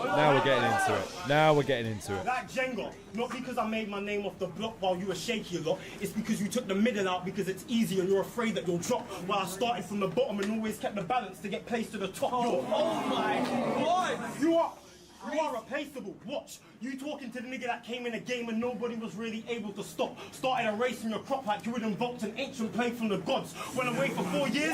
Now we're getting into it. Now we're getting into it. Like Jenga, not because I made my name off the block while you were shaky a lot, it's because you took the middle out because it's easy and you're afraid that you'll drop, while I started from the bottom and always kept the balance to get placed to the top. Oh my God! You are replaceable. Watch. You talking to the nigga that came in the game and nobody was really able to stop. Started erasing your crop like you had invoked an ancient plague from the gods. Went away for 4 years.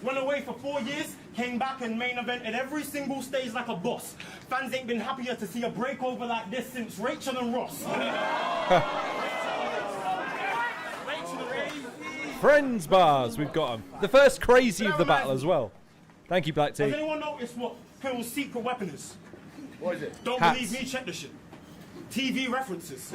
Went away for 4 years. Came back and main evented every single stage like a boss. Fans ain't been happier to see a breakover like this since Rachel and Ross. Friends bars, we've got them. The first crazy of the battle as well. Thank you, Black T. Has anyone noticed what Quill's secret weapon is? What is it? Don't Hats. believe me, check the shit. TV references.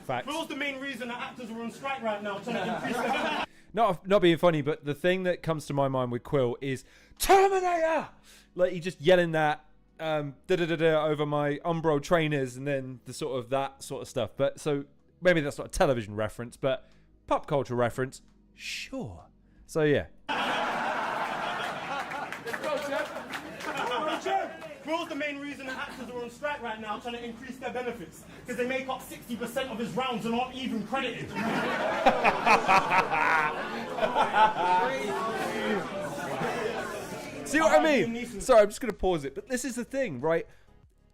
Facts. Quill's the main reason that actors are on strike right now, trying to increase their... Not being funny, but the thing that comes to my mind with Quill is Terminator! Like, he just yelling that over my Umbro trainers and then the sort of that sort of stuff. But so maybe that's not a television reference, but pop culture reference, sure. So yeah. Let's go, Jeff. Quill's the main reason that actors are on strike right now, trying to increase their benefits, because they make up 60% of his rounds and aren't even credited. See what I mean? Sorry, I'm just going to pause it. But this is the thing, right?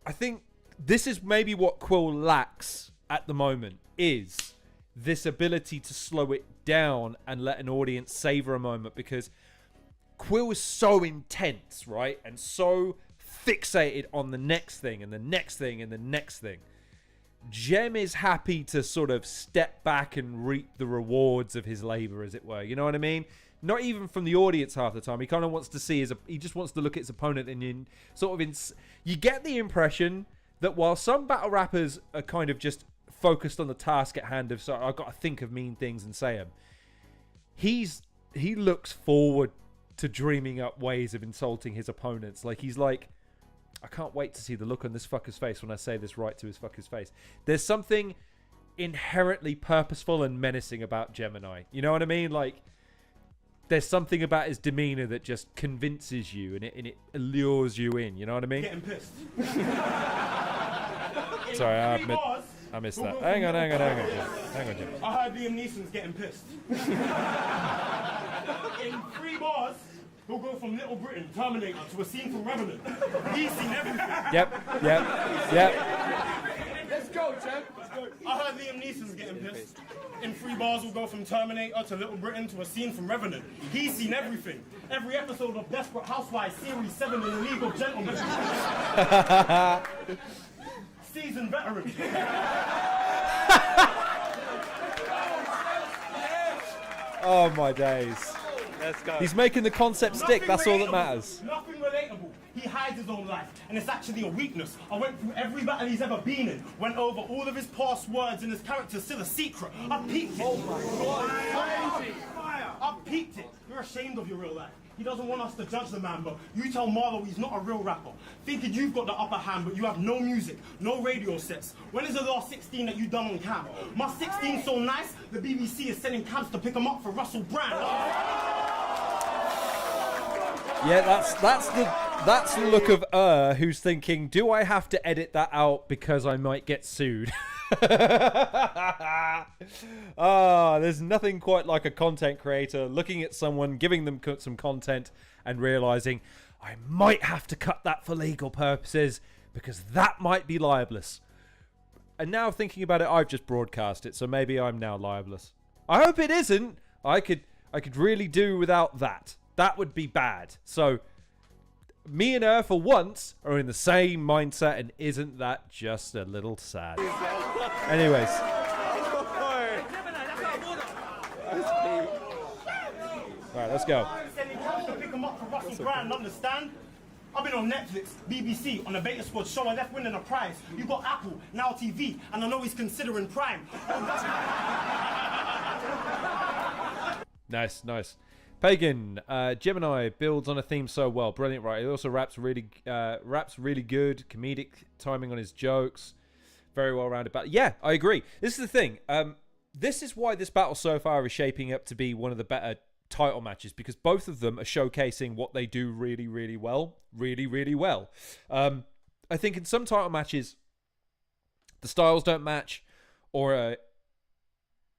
I think this is maybe what Quill lacks at the moment, is this ability to slow it down and let an audience savor a moment, because Quill is so intense, right? And so fixated on the next thing and the next thing and the next thing. Gem is happy to sort of step back and reap the rewards of his labor, as it were. You know what I mean? Not even from the audience half the time. He kind of wants to see he just wants to look at his opponent and you get the impression that while some battle rappers are kind of just focused on the task at hand of, so I've got to think of mean things and say them, he looks forward to dreaming up ways of insulting his opponents. Like, he's like, I can't wait to see the look on this fucker's face when I say this right to his fucker's face. There's something inherently purposeful and menacing about Gemin1. You know what I mean? Like, there's something about his demeanor that just convinces you and it allures you in. You know what I mean? Getting pissed. Sorry, I missed that. Hang on, Jim. I heard Liam Neeson's getting pissed. In 3 bars, he'll go from Little Britain, Terminator, to a scene from Revenant. He's seen everything. Yep. Let's go, Chad. I heard Liam Neeson's getting pissed. In 3 bars, we'll go from Terminator to Little Britain to a scene from Revenant. He's seen everything. Every episode of Desperate Housewives, Series 7 in League of Gentlemen. Seasoned veteran. Oh my days. Let's go. He's making the concept stick. That's all that matters. Nothing relatable. He hides his own life, and it's actually a weakness. I went through every battle he's ever been in, went over all of his past words, and his character's still a secret. I peeked it. Oh my God. I peeked it. You're ashamed of your real life. He doesn't want us to judge the man, but you tell Marlo he's not a real rapper. Thinking you've got the upper hand, but you have no music, no radio sets. When is the last 16 that you done on cam? My 16 so nice, the BBC is sending cabs to pick him up for Russell Brand. Yeah, that's the look of who's thinking, do I have to edit that out because I might get sued? There's nothing quite like a content creator looking at someone, giving them some content and realizing I might have to cut that for legal purposes because that might be libelous. And now thinking about it, I've just broadcast it, so maybe I'm now libelous. I hope it isn't. I could really do without that. That would be bad. So me and her, for once, are in the same mindset, and isn't that just a little sad? Anyways. Alright, let's go. Sending cabs to pick him up for Russell Brand, understand? I've been on Netflix, BBC, on the Beta Squad show. I left winning a prize. You got Apple, Now TV, and I know he's considering Prime. Nice, nice. Pagan, Gemin1 builds on a theme so well. Brilliant, right? He also raps really good. Comedic timing on his jokes. Very well rounded. But yeah, I agree. This is the thing. This is why this battle so far is shaping up to be one of the better title matches, because both of them are showcasing what they do really, really well. Really, really well. I think in some title matches, the styles don't match, or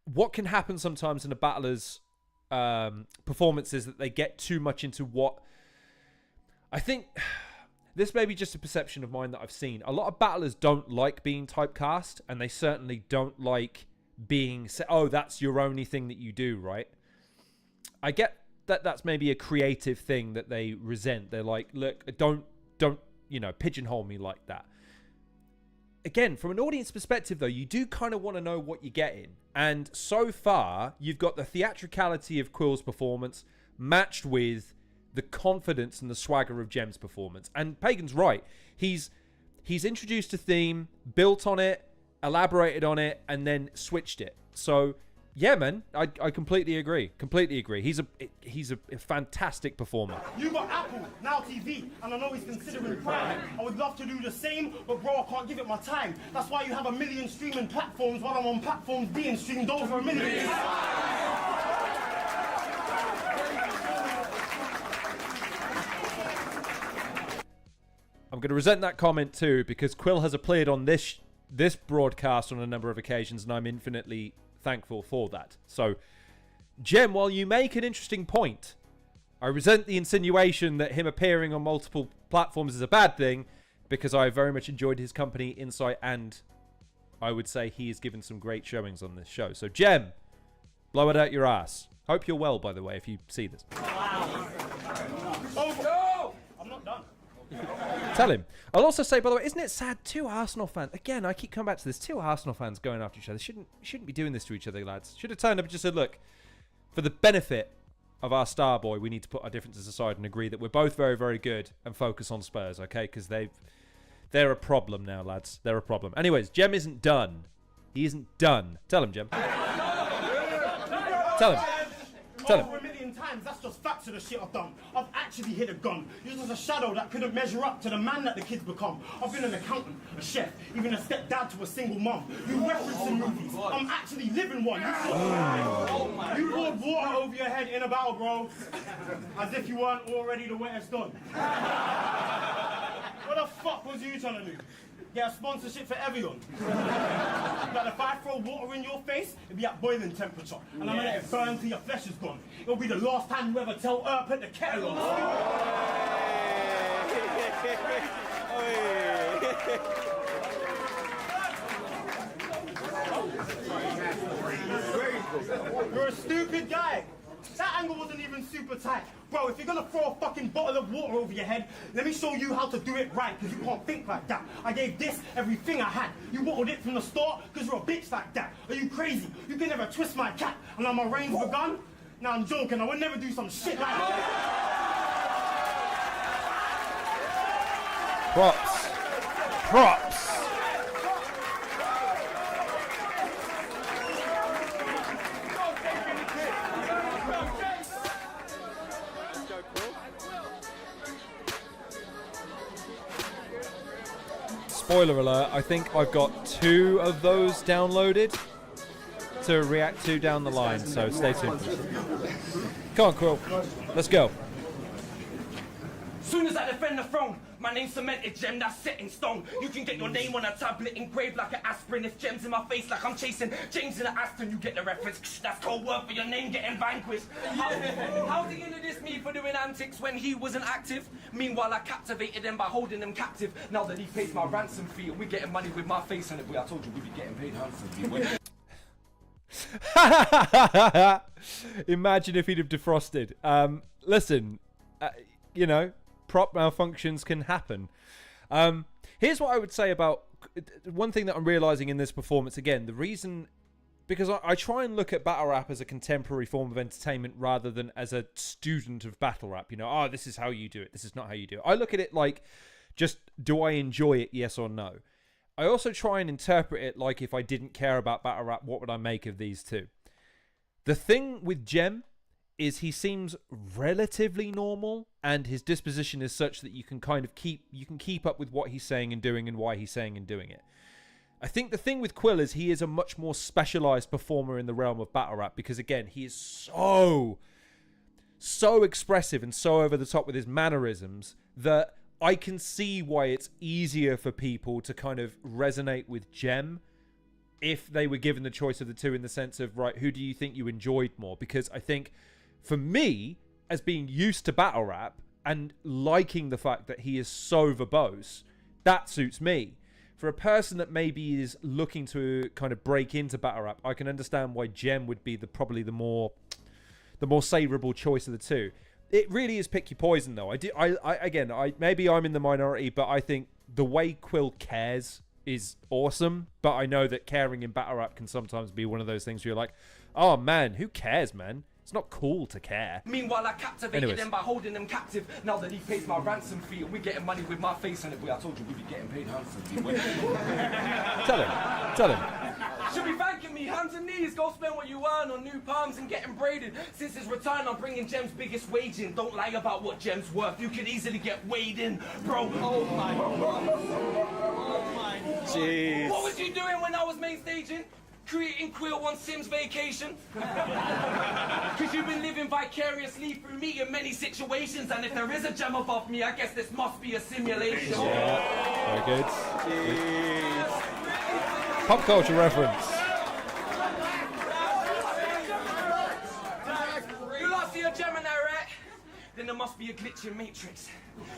what can happen sometimes in a battler's performances that they get too much into what I think this may be just a perception of mine that I've seen. A lot of battlers don't like being typecast, and they certainly don't like being oh, that's your only thing that you do, right? I get that that's maybe a creative thing that they resent. They're like, look, don't pigeonhole me like that. Again, from an audience perspective, though, you do kind of want to know what you're getting. And so far, you've got the theatricality of Quill's performance matched with the confidence and the swagger of Gem's performance. And Pagan's right. He's introduced a theme, built on it, elaborated on it, and then switched it. So, yeah, man, I completely agree. Completely agree. He's a fantastic performer. You got Apple, Now TV, and I know he's considering Prime. I would love to do the same, but bro, I can't give it my time. That's why you have 1 million streaming platforms while I'm on platforms being streamed over 1 million. I'm going to resent that comment too, because Quill has appeared on this broadcast on a number of occasions, and I'm infinitely thankful for that. So, Gem, while you make an interesting point, I resent the insinuation that him appearing on multiple platforms is a bad thing, because I very much enjoyed his company, insight, and I would say he has given some great showings on this show. So, Gem, blow it out your ass. Hope you're well, by the way, if you see this. Oh no! I'm not done. Tell him. I'll also say, by the way, isn't it sad? 2 Arsenal fans. Again, I keep coming back to this. 2 Arsenal fans going after each other. Shouldn't be doing this to each other, lads. Should have turned up and just said, look, for the benefit of our star boy, we need to put our differences aside and agree that we're both very, very good and focus on Spurs, okay? Because they're a problem now, lads. They're a problem. Anyways, Gem isn't done. He isn't done. Tell him, Gem. Tell him. Tell him. Over 1 million times, that's just facts of the shit I've done. I've actually hit a gun. Used as a shadow that couldn't measure up to the man that the kids become. I've been an accountant, a chef, even a stepdad to a single mum. You reference in movies. I'm actually living one. You poured water over your head in a battle, bro. As if you weren't already the wettest done. What the fuck was you trying to do? Get a sponsorship for Evian. But if I throw water in your face, it'll be at boiling temperature. And I'm gonna let it burn till your flesh is gone. It'll be the last time you ever tell put the kettle on. You're a stupid guy. That angle wasn't even super tight. Bro, if you're gonna throw a fucking bottle of water over your head, let me show you how to do it right, because you can't think like that. I gave this everything I had. You bottled it from the start, because you're a bitch like that. Are you crazy? You can never twist my cap, and now my reign's begun? Nah, I'm joking. I would never do some shit like that. Props. Props. spoiler alert, I think I've got 2 of those downloaded to react to down the line, so stay tuned. Come on, Quill. Let's go. Soon as I defend the throne, my name's cemented, Gem, that's set in stone. You can get your name on a tablet engraved like an aspirin. If Gem's in my face like I'm chasing James in an Aston, you get the reference. That's code word for your name getting vanquished. How's he gonna diss me for doing antics when he wasn't active? Meanwhile, I captivated him by holding him captive. Now that he pays my ransom fee, and we're getting money with my face on it. Boy, I told you we'd be getting paid handsomely. Imagine if he'd have defrosted. Listen, you know, prop malfunctions can happen. Here's what I would say about one thing that I'm realizing in this performance. Again, the reason, because I try and look at battle rap as a contemporary form of entertainment rather than as a student of battle rap. You know, oh, this is how you do it. This is not how you do it. I look at it like, just, do I enjoy it? Yes or no? I also try and interpret it like, if I didn't care about battle rap, what would I make of these two? The thing with Gem is he seems relatively normal, and his disposition is such that you can kind of keep up with what he's saying and doing and why he's saying and doing it. I think the thing with Quill is he is a much more specialized performer in the realm of battle rap, because again, he is so expressive and so over the top with his mannerisms that I can see why it's easier for people to kind of resonate with Gem if they were given the choice of the two, in the sense of, right, who do you think you enjoyed more? Because I think for me, as being used to battle rap and liking the fact that he is so verbose, that suits me. For a person that maybe is looking to kind of break into battle rap, I can understand why Gem would be probably the more savourable choice of the two. It really is pick your poison, though. Maybe I'm in the minority, but I think the way Quill cares is awesome. But I know that caring in battle rap can sometimes be one of those things where you're like, oh man, who cares, man? It's not cool to care. Meanwhile, I captivated him by holding him captive. Now that he pays my ransom fee, and we're getting money with my face on it. Boy, I told you we'd be getting paid handsomely. Tell him. Should be thanking me, hands and knees. Go spend what you earn on new palms and getting braided. Since his return, I'm bringing Gem's biggest wage in. Don't lie about what Gem's worth. You could easily get weighed in, bro. Oh my. Jeez. What was you doing when I was main staging? Creating Quill on Sims Vacation? Because you've been living vicariously through me in many situations, and if there is a gem above me, I guess this must be a simulation. Yeah, very good. Jeez. Pop culture reference. You lot see a Gemini, right? Then there must be a glitch in Matrix.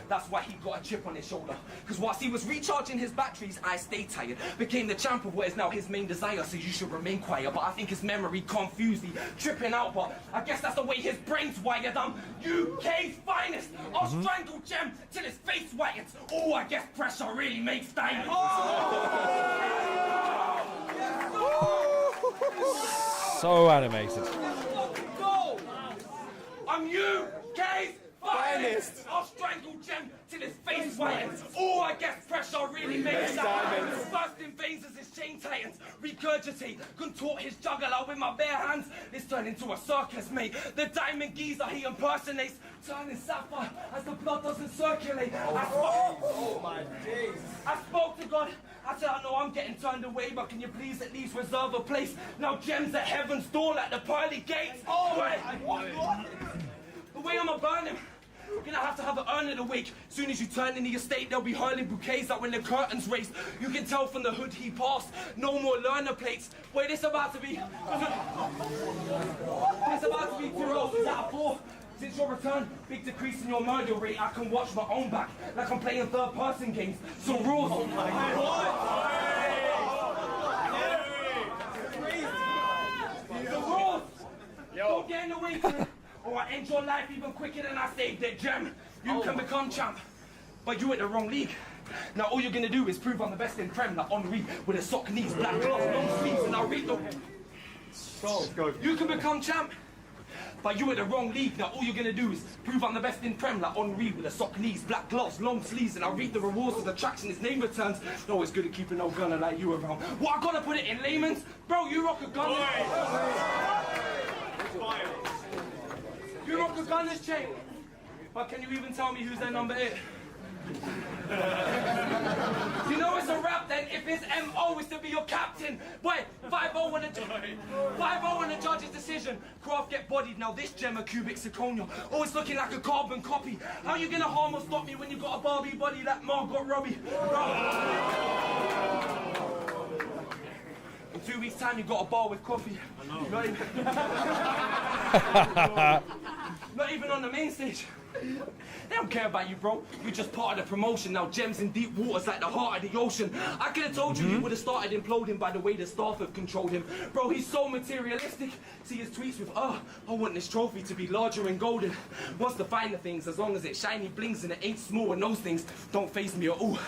That's why he got a chip on his shoulder. Because whilst he was recharging his batteries, I stayed tired. Became the champ of what is now his main desire, so you should remain quiet. But I think his memory confused me, tripping out, but I guess that's the way his brain's wired. I'm UK's finest. I'll strangle Gem till his face whitens. Oh, I guess pressure really makes diamonds. So animated. Go! I'm UK's finest! I'll strangle Gem till his face whitens. Oh, I guess pressure really makes diamonds. First in veins as his chain tightens. Regurgitate, contort his jugular with my bare hands. This turned into a circus, mate. The diamond geezer he impersonates, turning sapphire as the blood doesn't circulate. Oh my days. I spoke to God. I said, I know I'm getting turned away, but can you please at least reserve a place? Now Gem's at heaven's door like the pearly gates. Oh my God. The way I'ma burn him, we're gonna have to have an urn of the wake. Soon as you turn into your state, they'll be hurling bouquets out when the curtains race. You can tell from the hood he passed, no more learner plates. Wait, this about to be... It's about to be 2 roses out of 4. Since your return, big decrease in your murder rate, I can watch my own back like I'm playing third-person games. So rules. Oh my God. The rules. Don't get in the way, kid. Or I end your life even quicker than I saved it, Gem. You can become champ, but you at the wrong league. Now all you're gonna do is prove I'm the best in Prem, like Henri, with a sock knees, black gloves, long sleeves, and I'll read them. Go. You can become champ, but you at the wrong league. Now all you're gonna do is prove I'm the best in Prem, like Henri, with a sock knees, black gloves, long sleeves, and I'll read the rewards of the traction his name returns. No, it's good at keeping no gunner like you around. What, I gotta put it in layman's? Bro, you rock a gun. You rock a gunner's chain, but can you even tell me who's their number 8? You know it's a rap then if his MO is to be your captain. Wait, 5-0 on the judge's decision. Craft get bodied. Now this Gemma cubic zirconia always looking like a carbon copy. How you gonna harm or stop me when you got a Barbie body like Margot Robbie? In 2 weeks' time, you got a bar with coffee. I know. Not even on the main stage. They don't care about you, bro. You're just part of the promotion. Now Gems in deep waters like the heart of the ocean. I could have told you he would have started imploding by the way the staff have controlled him. Bro, he's so materialistic. See his tweets with, I want this trophy to be larger and golden. Wants to find the things as long as it shiny blings and it ain't small and those things don't faze me at all.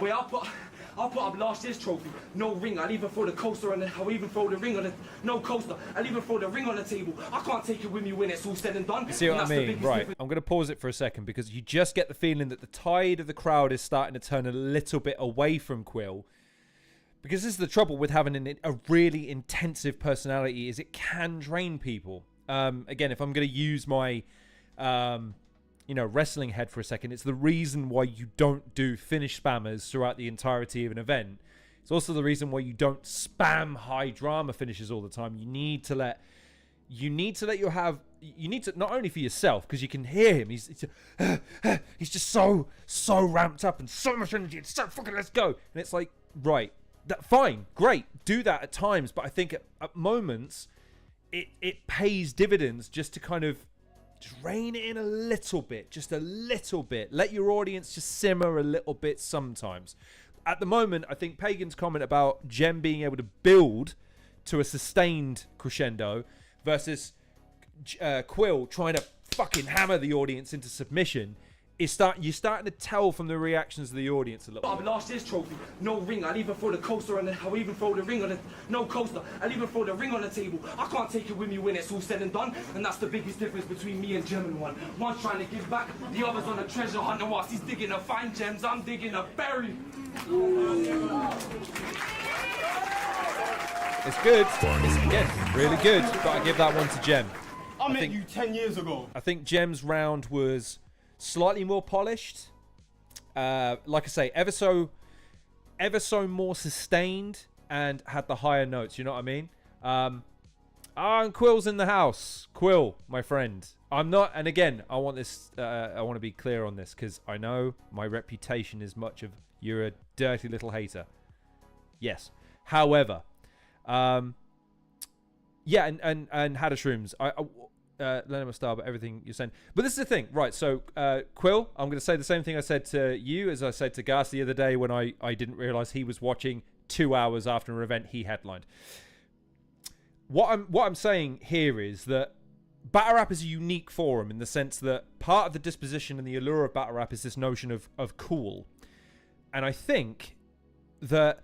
Wait, I'll put up last year's trophy. No ring. I'll even throw the coaster on the. I'll even throw the ring on the. No coaster. I'll even throw the ring on the table. I can't take it with me when it's all said and done. You see what I mean? Right. I'm going to pause it for a second because you just get the feeling that the tide of the crowd is starting to turn a little bit away from Quill. Because this is the trouble with having a really intensive personality is it can drain people. Again, if I'm going to use my wrestling head for a second, it's the reason why you don't do finish spammers throughout the entirety of an event. It's also the reason why you don't spam high drama finishes all the time. You need to let not only for yourself, because you can hear him, he's just so ramped up and so much energy and so fucking let's go. And it's like, right, that fine, great, do that at times, but I think at moments it pays dividends just to kind of just rein it in a little bit, just a little bit. Let your audience just simmer a little bit sometimes. At the moment, I think Pagan's comment about Gem being able to build to a sustained crescendo versus Quill trying to fucking hammer the audience into submission you're starting to tell from the reactions of the audience a little bit. Last year's trophy, no ring. I'll even throw the coaster on the. I'll even throw the ring on the. No coaster. I'll even throw the ring on the table. I can't take it with me when it's all said and done. And that's the biggest difference between me and Gemin1. One's trying to give back, the other's on a treasure hunt. And whilst he's digging to find gems, I'm digging to bury. It's good. It's, again, really good. But I give that one to Gem. I met you 10 years ago. I think Gem's round was slightly more polished, like I say, ever so more sustained and had the higher notes. You know what I mean? And Quill's in the house. Quill, my friend. I'm not, and again, I want to be clear on this because I know my reputation is much of you're a dirty little hater. Yes. However, yeah, and had a shrooms. Learn my style, but everything you're saying. But this is the thing, right? So, Quill, I'm going to say the same thing I said to you as I said to Gas the other day when I didn't realize he was watching 2 hours after an event he headlined. What I'm saying here is that Battle Rap is a unique forum in the sense that part of the disposition and the allure of Battle Rap is this notion of cool. And I think that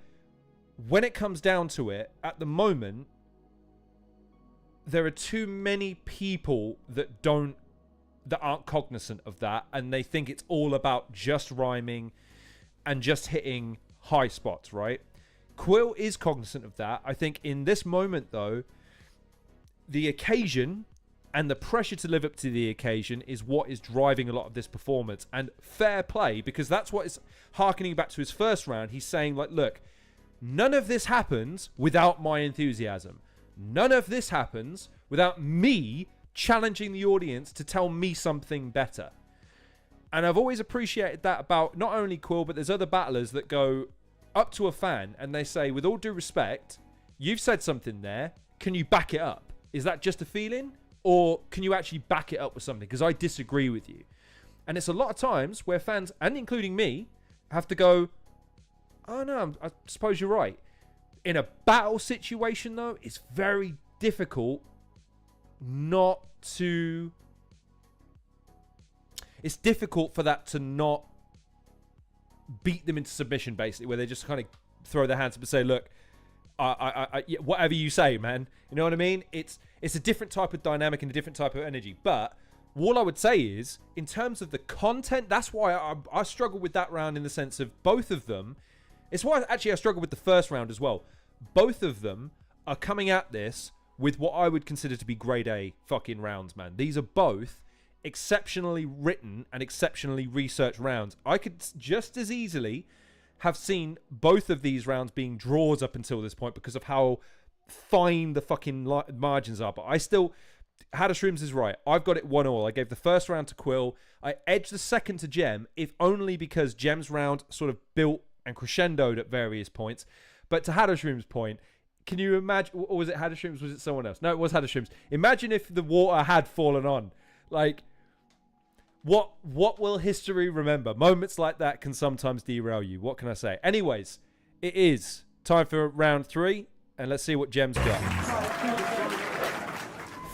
when it comes down to it, at the moment, there are too many people that aren't cognizant of that, and they think it's all about just rhyming and just hitting high spots, right? Quill is cognizant of that. I think in this moment, though, the occasion and the pressure to live up to the occasion is what is driving a lot of this performance. And fair play, because that's what is harkening back to his first round. He's saying, like, look, none of this happens without my enthusiasm. None of this happens without me challenging the audience to tell me something better. And I've always appreciated that about not only Quill, but there's other battlers that go up to a fan and they say, with all due respect, you've said something there. Can you back it up? Is that just a feeling? Or can you actually back it up with something? Because I disagree with you. And it's a lot of times where fans, and including me, have to go, oh no, I suppose you're right. In a battle situation, though, it's very difficult not to... It's difficult for that to not beat them into submission, basically, where they just kind of throw their hands up and say, look, yeah, whatever you say, man. You know what I mean? It's a different type of dynamic and a different type of energy. But all I would say is, in terms of the content, that's why I struggle with that round in the sense of both of them. It's why actually I struggle with the first round as well. Both of them are coming at this with what I would consider to be grade A fucking rounds, man. These are both exceptionally written and exceptionally researched rounds. I could just as easily have seen both of these rounds being draws up until this point because of how fine the fucking margins are. But I still... Hadashrooms is right. I've got it 1-1. I gave the first round to Quill. I edged the second to Gem, if only because Gem's round sort of built and crescendoed at various points. But to Hadashrooms' point, can you imagine... Or was it Hadashrooms? Was it someone else? No, it was Hadashrooms. Imagine if the water had fallen on. Like, what will history remember? Moments like that can sometimes derail you. What can I say? Anyways, it is time for round 3, and let's see what Gem's got.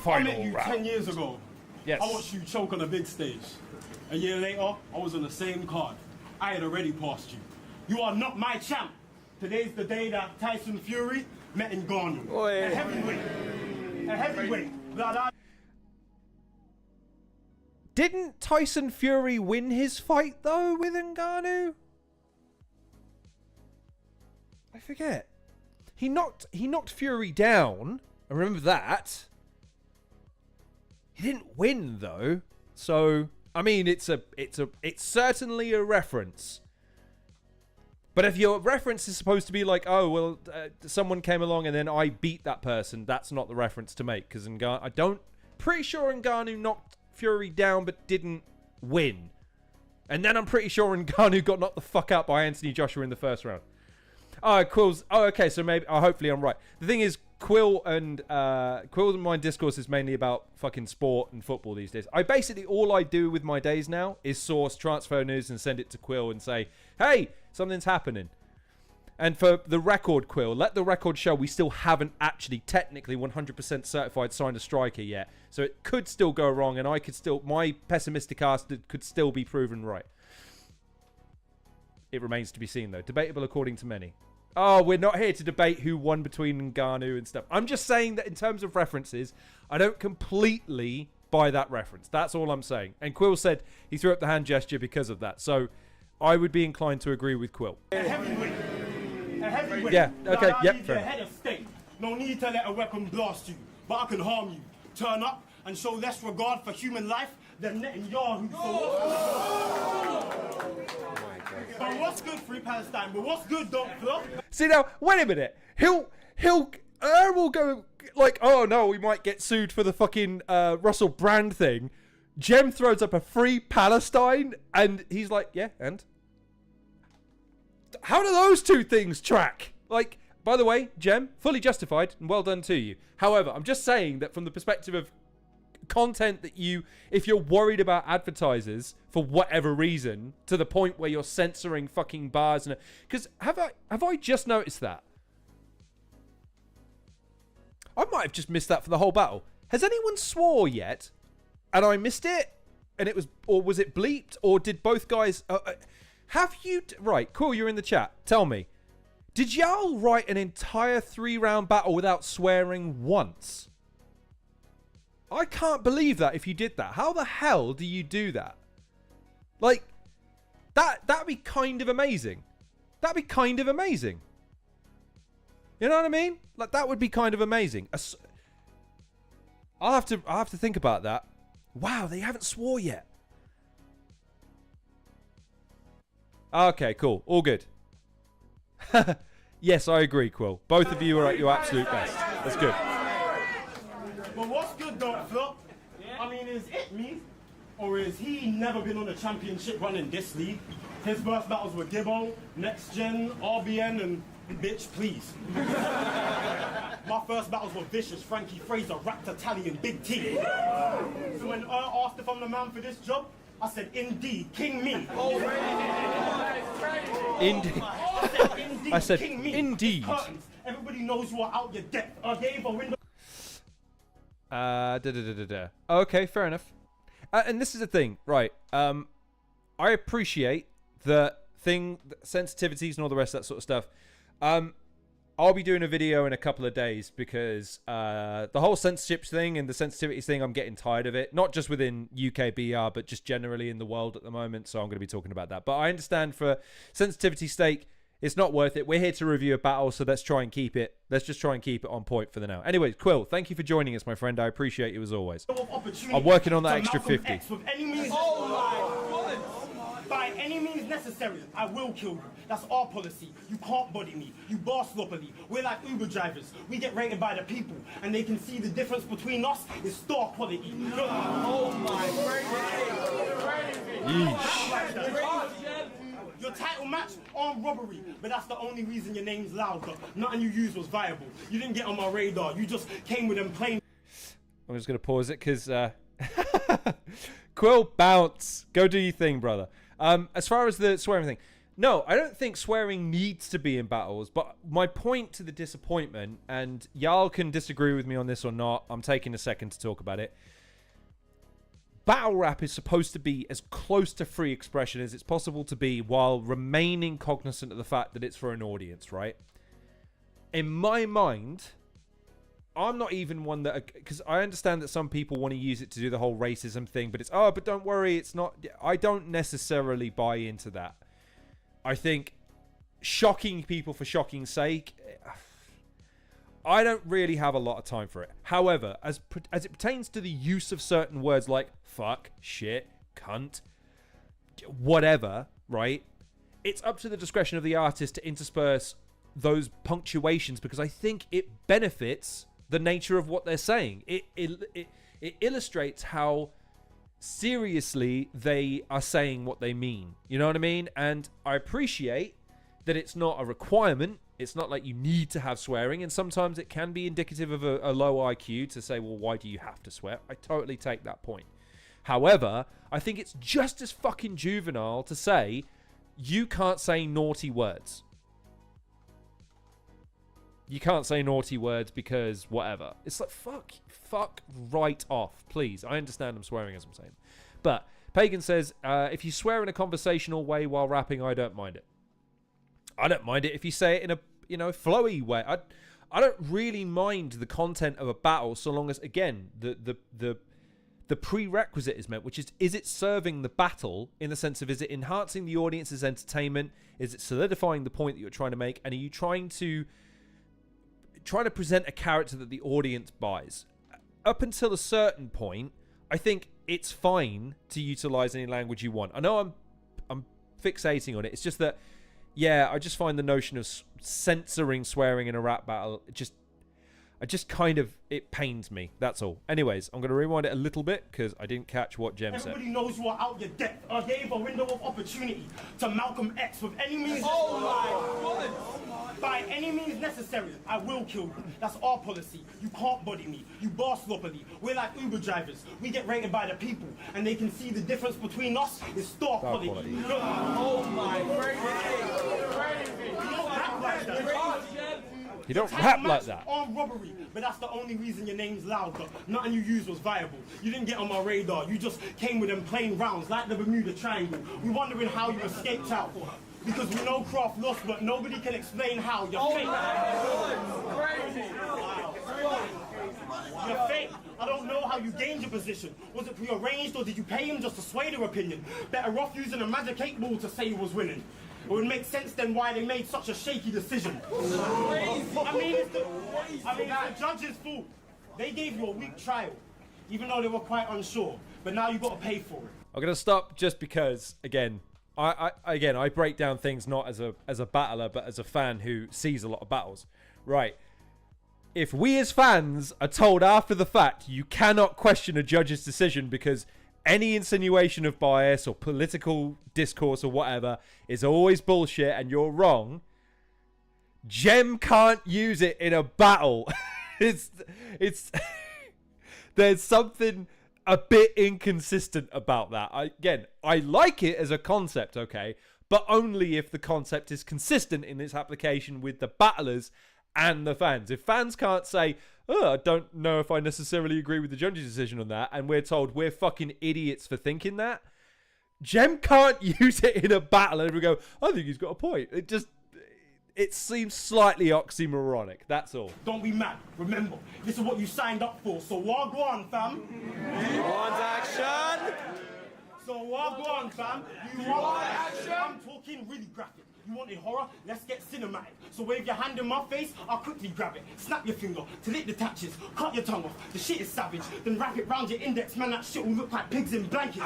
I met you 10 years ago. Yes. I watched you choke on a big stage. A year later, I was on the same card. I had already passed you. You are not my champ. Today's the day that Tyson Fury met Ngannou. A heavyweight. A heavyweight. Didn't Tyson Fury win his fight, though, with Ngannou? I forget. He knocked Fury down. I remember that. He didn't win, though. So, I mean, it's certainly a reference. But if your reference is supposed to be like, oh, well, someone came along and then I beat that person, that's not the reference to make. Because pretty sure Ngannou knocked Fury down but didn't win. And then I'm pretty sure Ngannou got knocked the fuck out by Anthony Joshua in the first round. Oh, Quill's... Oh, okay, so maybe... Oh, hopefully I'm right. The thing is, Quill and my discourse is mainly about fucking sport and football these days. All I do with my days now is source transfer news and send it to Quill and say, hey, something's happening. And for the record, Quill, let the record show we still haven't actually technically 100% certified signed a striker yet. So it could still go wrong and my pessimistic ass could still be proven right. It remains to be seen, though. Debatable according to many. Oh, we're not here to debate who won between Ngannou and stuff. I'm just saying that in terms of references, I don't completely buy that reference. That's all I'm saying. And Quill said he threw up the hand gesture because of that. So I would be inclined to agree with Quill. A heavyweight. A heavyweight. Yeah, okay, yep, fair enough. Head of state. No need to let a weapon blast you, but I can harm you. Turn up and show less regard for human life than Netanyahu. But what's good, Free Palestine? But what's good, don't flop? See now, wait a minute. Earl will go like, oh no, we might get sued for the fucking Russell Brand thing. Gem throws up a Free Palestine, and he's like, yeah, and how do those two things track? Like, by the way, Gem, fully justified and well done to you. However, I'm just saying that from the perspective of content that if you're worried about advertisers for whatever reason to the point where you're censoring fucking bars and because have I just noticed that? I might have just missed that for the whole battle. Has anyone swore yet and I missed it and it was, or was it bleeped, or did both guys have you right, cool, you're in the chat, tell me, did y'all write an entire 3-round battle without swearing once? I can't believe that if you did that. How the hell do you do that? Like, that'd be kind of amazing. That'd be kind of amazing. You know what I mean? Like, that would be kind of amazing. I'll have to think about that. Wow, they haven't swore yet. Okay, cool. All good. Yes, I agree, Quill. Both of you are at your absolute best. That's good. But what's good, don't flop? I mean, is it me? Or is he never been on a championship run in this league? His first battles were Gibbo, Next Gen, RBN, and bitch, please. My first battles were Vicious, Frankie Fraser, Raptatali, and Big T. So when asked if I'm the man for this job, I said, indeed, King me. Indeed. I said, King me. indeed. Everybody knows you are out your depth. I gave a window. Okay, fair enough. And this is the thing, right? I appreciate the sensitivities and all the rest of that sort of stuff. I'll be doing a video in a couple of days because the whole censorship thing and the sensitivities thing, I'm getting tired of it. Not just within UK BR, but just generally in the world at the moment. So I'm going to be talking about that. But I understand for sensitivity's sake, It's not worth it. We're here to review a battle, so let's try and keep it. Let's just try and keep it on point for the now. Anyways, Quill, thank you for joining us, my friend. I appreciate you as always. I'm working on that extra 50. By any means necessary, I will kill you. That's our policy. You can't body me. You bar sloppily. We're like Uber drivers. We get rated by the people, and they can see the difference between us is star quality. Oh my Your title match, armed robbery, but that's the only reason your name's loud. Nothing you used was viable. You didn't get on my radar. You just came with them plain. I'm just going to pause it because Quill, bounce. Go do your thing, brother. As far as the swearing thing, no, I don't think swearing needs to be in battles, but my point to the disappointment, and y'all can disagree with me on this or not, I'm taking a second to talk about it. Battle rap is supposed to be as close to free expression as it's possible to be while remaining cognizant of the fact that it's for an audience, right? In my mind, I'm not even one that... Because I understand that some people want to use it to do the whole racism thing, but it's... Oh, but don't worry, it's not... I don't necessarily buy into that. I think shocking people for shocking's sake... I don't really have a lot of time for it. However, as it pertains to the use of certain words like fuck, shit, cunt, whatever, right? It's up to the discretion of the artist to intersperse those punctuations because I think it benefits the nature of what they're saying. It illustrates how seriously they are saying what they mean. You know what I mean? And I appreciate that it's not a requirement. It's not like you need to have swearing, and sometimes it can be indicative of a low IQ to say, well, why do you have to swear? I totally take that point. However, I think it's just as fucking juvenile to say you can't say naughty words. You can't say naughty words because whatever. It's like, fuck right off, please. I understand I'm swearing as I'm saying. But Pagan says, if you swear in a conversational way while rapping, I don't mind it. I don't mind it if you say it in a, flowy way. I don't really mind the content of a battle so long as, again, the prerequisite is met, which is it serving the battle in the sense of, is it enhancing the audience's entertainment? Is it solidifying the point that you're trying to make? And are you trying to present a character that the audience buys? Up until a certain point, I think it's fine to utilize any language you want. I know I'm fixating on it. It's just that, yeah, I just find the notion of censoring swearing in a rap battle it pains me. That's all. Anyways, I'm going to rewind it a little bit because I didn't catch what Gem said. Everybody knows you are out your depth. I gave a window of opportunity to Malcolm X with any means. By any means necessary, I will kill you. That's our policy. You can't body me. You bar sloppily. We're like Uber drivers. We get rated by the people, and they can see the difference between us is star quality. Oh my You don't rap like that. Armed robbery, but that's the only reason your name's loud. Nothing you used was viable. You didn't get on my radar. You just came with them plain rounds like the Bermuda Triangle. We're wondering how you escaped out. Because we know Craft lost, but nobody can explain how. You're fake. You're fake. I don't know how you gained your position. Was it prearranged or did you pay him just to sway their opinion? Better off using a magic 8 ball to say he was winning. It would make sense then why they made such a shaky decision. I mean, it's the judge's fault. They gave you a week trial, even though they were quite unsure. But now you've got to pay for it. I'm going to stop just because, again, I break down things not as a battler, but as a fan who sees a lot of battles. Right. If we as fans are told after the fact you cannot question a judge's decision because any insinuation of bias or political discourse or whatever is always bullshit and you're wrong, Gem can't use it in a battle. it's there's something a bit inconsistent about that. I like it as a concept, okay, but only if the concept is consistent in its application with the battlers and the fans. If fans can't say, oh, I don't know if I necessarily agree with the judge's decision on that, and we're told we're fucking idiots for thinking that, Gem can't use it in a battle and we go, I think he's got a point. It seems slightly oxymoronic, that's all. Don't be mad. Remember, this is what you signed up for, so log on, fam. He wants action. So what go on, fam? You want action? I'm talking really graphic. You wanted horror? Let's get cinematic. So wave your hand in my face, I'll quickly grab it. Snap your finger till it detaches. Cut your tongue off. The shit is savage. Then wrap it round your index, man. That shit will look like pigs in blankets.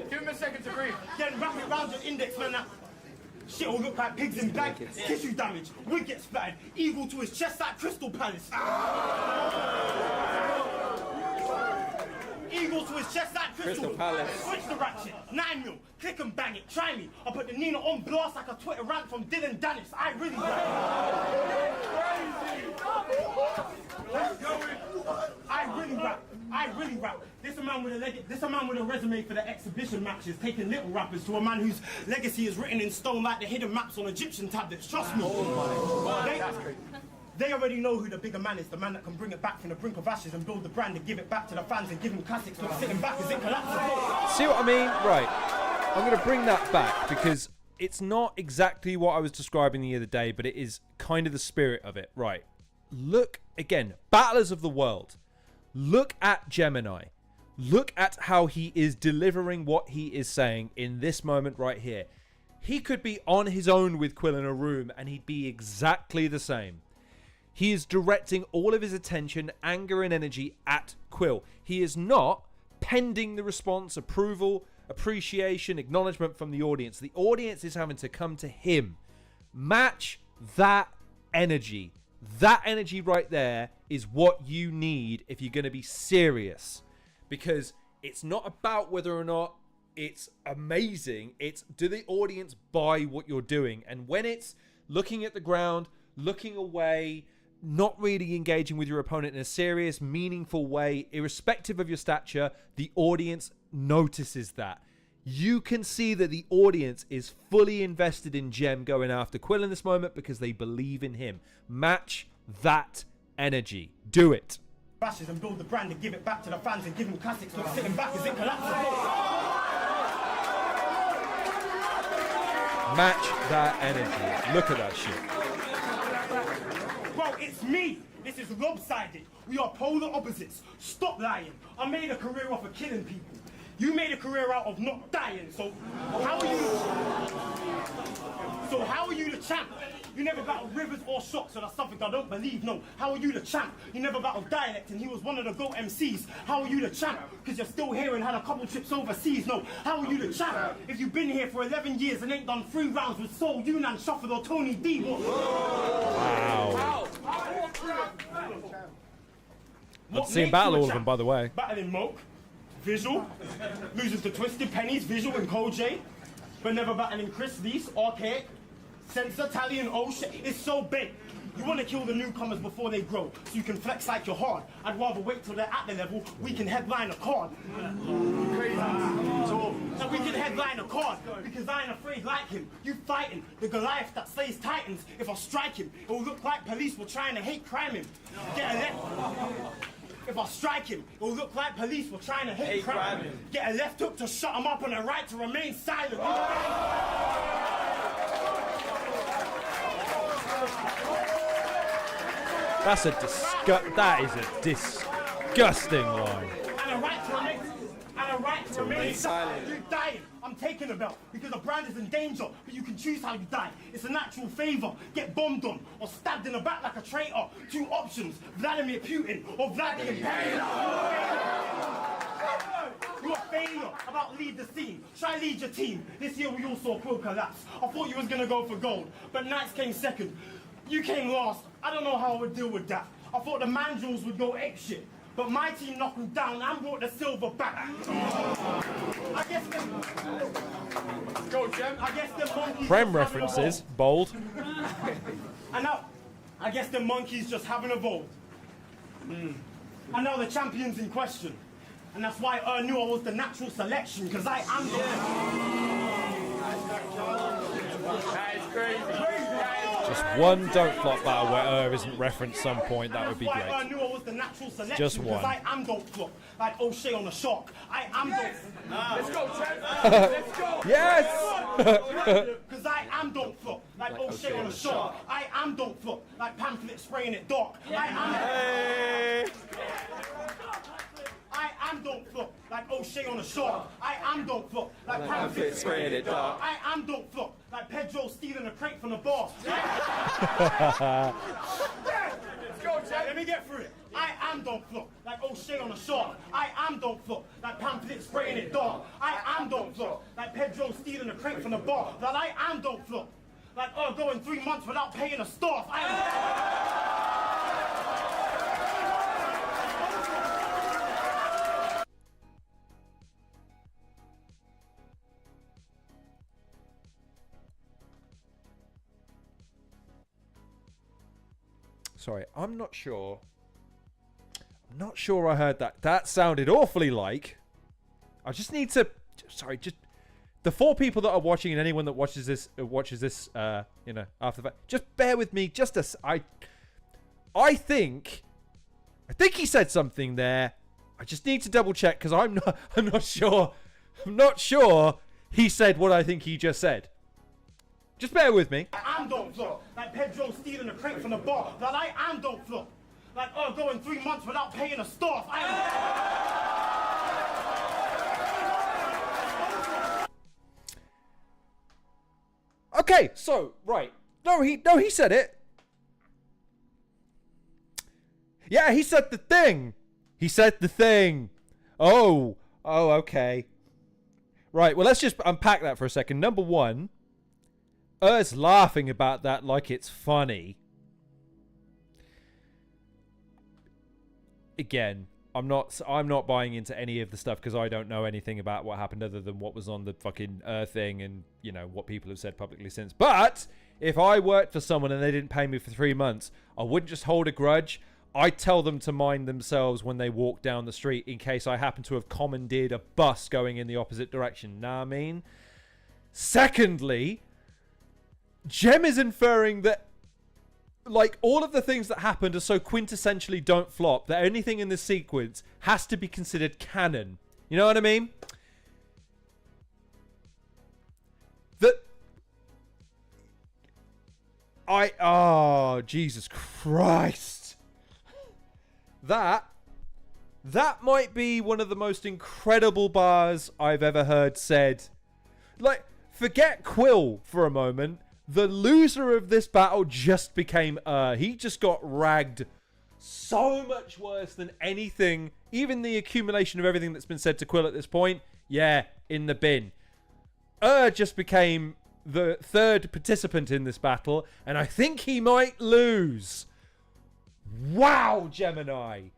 Give him a second to breathe. Then wrap it round your index, man. That shit will look like pigs in blankets. Tissue damage. Wig gets splattered. Eagle to his chest like Crystal Palace. Eagle to his chest like Crystal Palace. Switch the ratchet. 9 mil. Click and bang it. Try me. I put the Nina on blast like a Twitter rant from Dylan Dennis. I really rap. I really rap. This a man with a resume for the exhibition matches, taking little rappers to a man whose legacy is written in stone like the hidden maps on Egyptian tablets. Trust me. They already know who the bigger man is, the man that can bring it back from the brink of ashes and build the brand and give it back to the fans and give them classics, not sitting back as it collapses. See what I mean? Right. I'm going to bring that back because it's not exactly what I was describing the other day, but it is kind of the spirit of it. Right. Look, again, battlers of the world. Look at Gemin1. Look at how he is delivering what he is saying in this moment right here. He could be on his own with Quill in a room and he'd be exactly the same. He is directing all of his attention, anger and energy at Quill. He is not pending the response, approval, appreciation, acknowledgement from the audience. The audience is having to come to him. Match that energy. That energy right there is what you need if you're going to be serious. Because it's not about whether or not it's amazing. It's, do the audience buy what you're doing? And when it's looking at the ground, looking away, not really engaging with your opponent in a serious, meaningful way, irrespective of your stature, the audience notices that. You can see that the audience is fully invested in Gem going after Quill in this moment because they believe in him. Match that energy. Do it. Bashes and build the brand and give it back to the fans and give them classics, not sitting back as it collapses. Match that energy. Look at that shit. Bro, it's me. This is lopsided. We are polar opposites. Stop lying. I made a career off of killing people. You made a career out of not dying. So how are you the champ? You never battled Rivers or Shock, so that's something I don't believe, no. How are you the champ? You never battled Dialect, and he was one of the GOAT MCs. How are you the champ? Because you're still here and had a couple trips overseas, no. How are you the champ? If you've been here for 11 years and ain't done 3 rounds with Soul, Yunnan, Shuffle, or Tony D. Wow. I've seen battle all of them, by the way. Battling Moke, Visual, loses to Twisted Pennies, Visual and Koj, but never battling Chris Lees, Archaic, Sensor, Tally and Oh shit. It's so big. You want to kill the newcomers before they grow, so you can flex like you're hard. I'd rather wait till they're at the level, we can headline a card. So we can headline a card, because I ain't afraid like him. You fighting the Goliath that slays titans. If I strike him, it will look like police were trying to hate crime him. Get a left. If I strike him, it will look like police were trying to hate crime him. Get a left hook to shut him up and a right to remain silent. That is a disgusting line. And a right to remain silent. You dying. I'm taking the belt because the brand is in danger, but you can choose how you die. It's a natural favor. Get bombed on or stabbed in the back like a traitor. 2 options: Vladimir Putin or Vladimir Putin. You're a failure. About lead the scene. Try lead your team. This year we all saw Quill collapse. I thought you was gonna go for gold, but Knights came second. You came last. I don't know how I would deal with that. I thought the Mandrills would go ape shit, but my team knuckled down and brought the silver back. I guess them. Go, Gem. I guess the monkeys. Prem references, bold. And now, I guess the monkeys just haven't evolved. And now the champion's in question. And that's why I knew I was the natural selection, because I am the... That is crazy. Just one don't flop battle where isn't referenced some point. That would be great. I knew I was the natural selection. Just one. I am don't flop. Like O'Shea on the shark. I am don't. Let's go, Ted. Let's go. Yes. Because I am don't flop. Like O'Shea on the shark. I am don't flop. Like pamphlet spraying it dark. I am don't flop. Like O'Shea on the shark. I am don't flop. Like pamphlet spraying it dark. I am don't flop. Like Pedro stealing a crate from the bar. Let's go, Ted. Let me get through it. I am don't flop. Like O'Shea on the shark. I am don't flop. Like pamphlet spraying it dark. I am don't flop. Like Pedro stealing a crate from the bar. That I am don't flop. Like going 3 months without paying a staff. Sorry, I'm not sure I heard that. That sounded awfully like. I just need to. Sorry, just the 4 people that are watching and anyone that watches this, after the fact. Just bear with me. I think he said something there. I just need to double check because I'm not sure. I'm not sure he said what I think he just said. Just bear with me. I am don't flop. Like Pedro stealing a crate from the bar. That I am don't flop. Like going 3 months without paying a staff. Okay, so right. No, he said it. Yeah, he said the thing. He said the thing. Oh, okay. Right, well, let's just unpack that for a second. Number one, us laughing about that like it's funny. Again, I'm not buying into any of the stuff because I don't know anything about what happened other than what was on the fucking thing and, you know, what people have said publicly since. But if I worked for someone and they didn't pay me for 3 months, I wouldn't just hold a grudge. I'd tell them to mind themselves when they walk down the street in case I happen to have commandeered a bus going in the opposite direction. Know what I mean? Secondly, Gem is inferring that, like, all of the things that happened are so quintessentially don't flop that anything in this sequence has to be considered canon. You know what I mean? Oh, Jesus Christ. That might be one of the most incredible bars I've ever heard said. Like, forget Quill for a moment. The loser of this battle just became he just got ragged so much worse than anything. Even the accumulation of everything that's been said to Quill at this point, yeah, in the bin. Just became the 3rd participant in this battle, and I think he might lose. Wow, Gemini.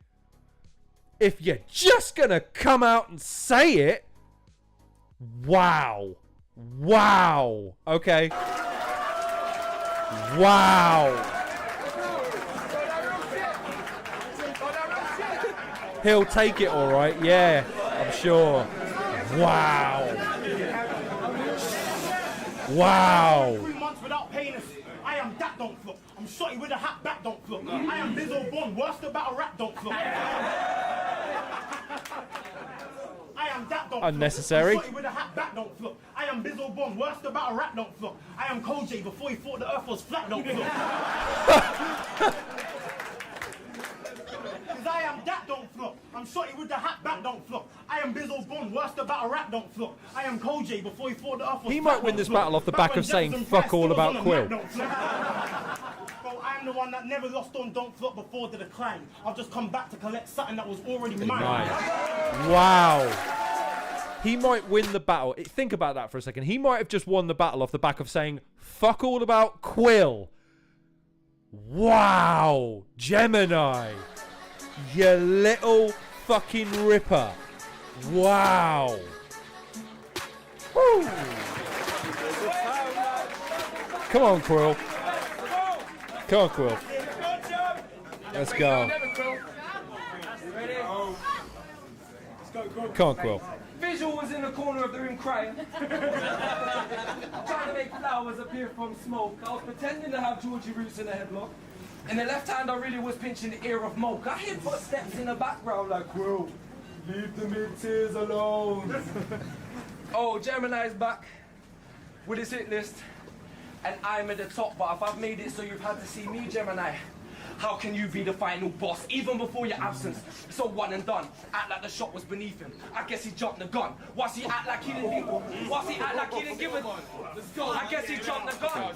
If you're just gonna come out and say it, wow. Wow. Okay. Wow. He'll take it all right. Yeah, I'm sure. Wow. Wow. 3 months without paying us. I am that don't flop. I'm shotty with a hat back don't flop. I am Bizzo Bond, worst about a rap don't flop. I am that don't unnecessary. Flop. I'm shotty with a hat back don't flop. I am Bizzo Bond, worst about a rap don't flop. I am Koj before he thought the earth was flat don't flop. Cause I am that don't flop. I'm shotty with the hat back don't flop. I am Bizzo Bond, worst about a rap don't flop. I am Koj before he thought the earth was He flat might win don't this flop. battle off the back of saying fuck all about Quill. Bro, I'm the one that never lost on Don't Flop before the decline. I've just come back to collect something that was already mine. Wow. He might win the battle. Think about that for a second. He might have just won the battle off the back of saying fuck all about Quill. Wow. Gemini. You little fucking ripper. Wow. Woo. Come on, Quill. Come on, Quill. Let's go. Come on, Quill. Visual was in the corner of the room crying. Trying to make flowers appear from smoke. I was pretending to have Georgie roots in a headlock. In the left hand, I really was pinching the ear of Moke. I hear footsteps in the background like, Quill, leave the mid-tiers alone. Oh, Gemini's back with his hit list. And I'm at the top, but if I've made it so you've had to see me, Gemini, how can you be the final boss, even before your absence? So one and done. Act like the shot was beneath him. I guess he jumped the gun. Why's he act like he didn't give a... Let's go. I guess he jumped the gun.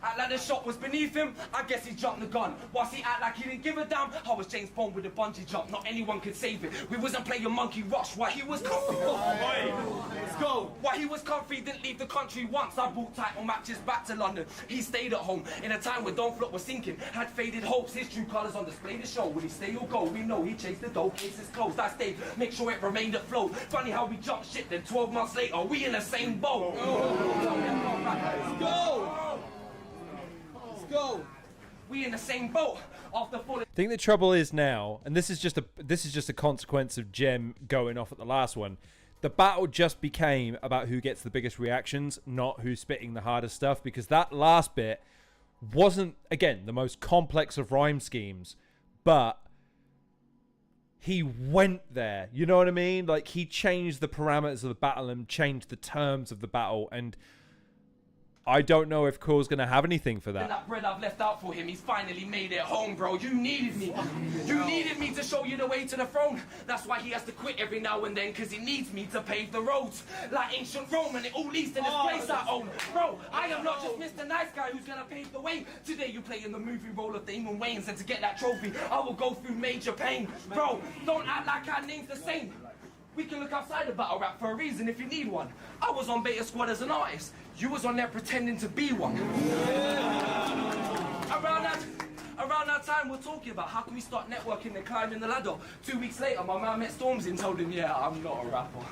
Act like the shot was beneath him, I guess he jumped the gun. Whilst he act like he didn't give a damn, I was James Bond with a bungee jump. Not anyone could save it. We wasn't playing Monkey Rush while he was comfy. Let's go. While he was comfy, didn't leave the country once. I brought title matches back to London. He stayed at home in a time when Don't Flop was sinking. Had faded hopes, his true colours on display to show. Would he stay or go? We know he chased the dough, cases closed. I stayed, make sure it remained afloat. Funny how we jumped shit, then 12 months later, we in the same boat. Let's go. Go. We in the same boat after falling. I think the trouble is now, and this is just a consequence of Gem going off at the last one. The battle just became about who gets the biggest reactions, not who's spitting the hardest stuff, because that last bit wasn't, again, the most complex of rhyme schemes, but he went there. You know what I mean? Like, he changed the parameters of the battle and changed the terms of the battle, and I don't know if Quill's going to have anything for that. That bread I've left out for him, he's finally made it home, bro. You needed me. You needed me to show you the way to the throne. That's why he has to quit every now and then, because he needs me to pave the roads. Like ancient Rome, and it all leads to this place I own. Bro, I am not just Mr. Nice Guy who's going to pave the way. Today you play in the movie role of Damon Wayans, and to get that trophy, I will go through major pain. Bro, don't act like our name's the same. We can look outside the battle rap for a reason if you need one. I was on Beta Squad as an artist. You was on there pretending to be one. Around that time, we're talking about how can we start networking and climbing the ladder. 2 weeks later, my man met Stormzy and told him, yeah, I'm not a rapper.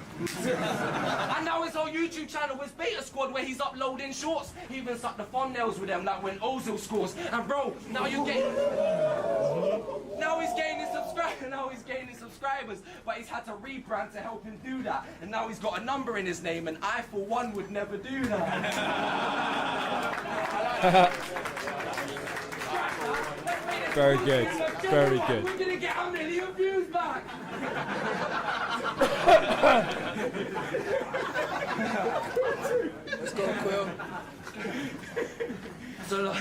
And now his whole YouTube channel was Beta Squad, where he's uploading shorts. He even sucked the thumbnails with them, like when Ozil scores. And bro, now he's gaining subscribers, but he's had to rebrand to help him do that. And now he's got a number in his name, and I, for one, would never do that. Very good. Very good. We're gonna get 1 million views back. Let's go, Quill. So,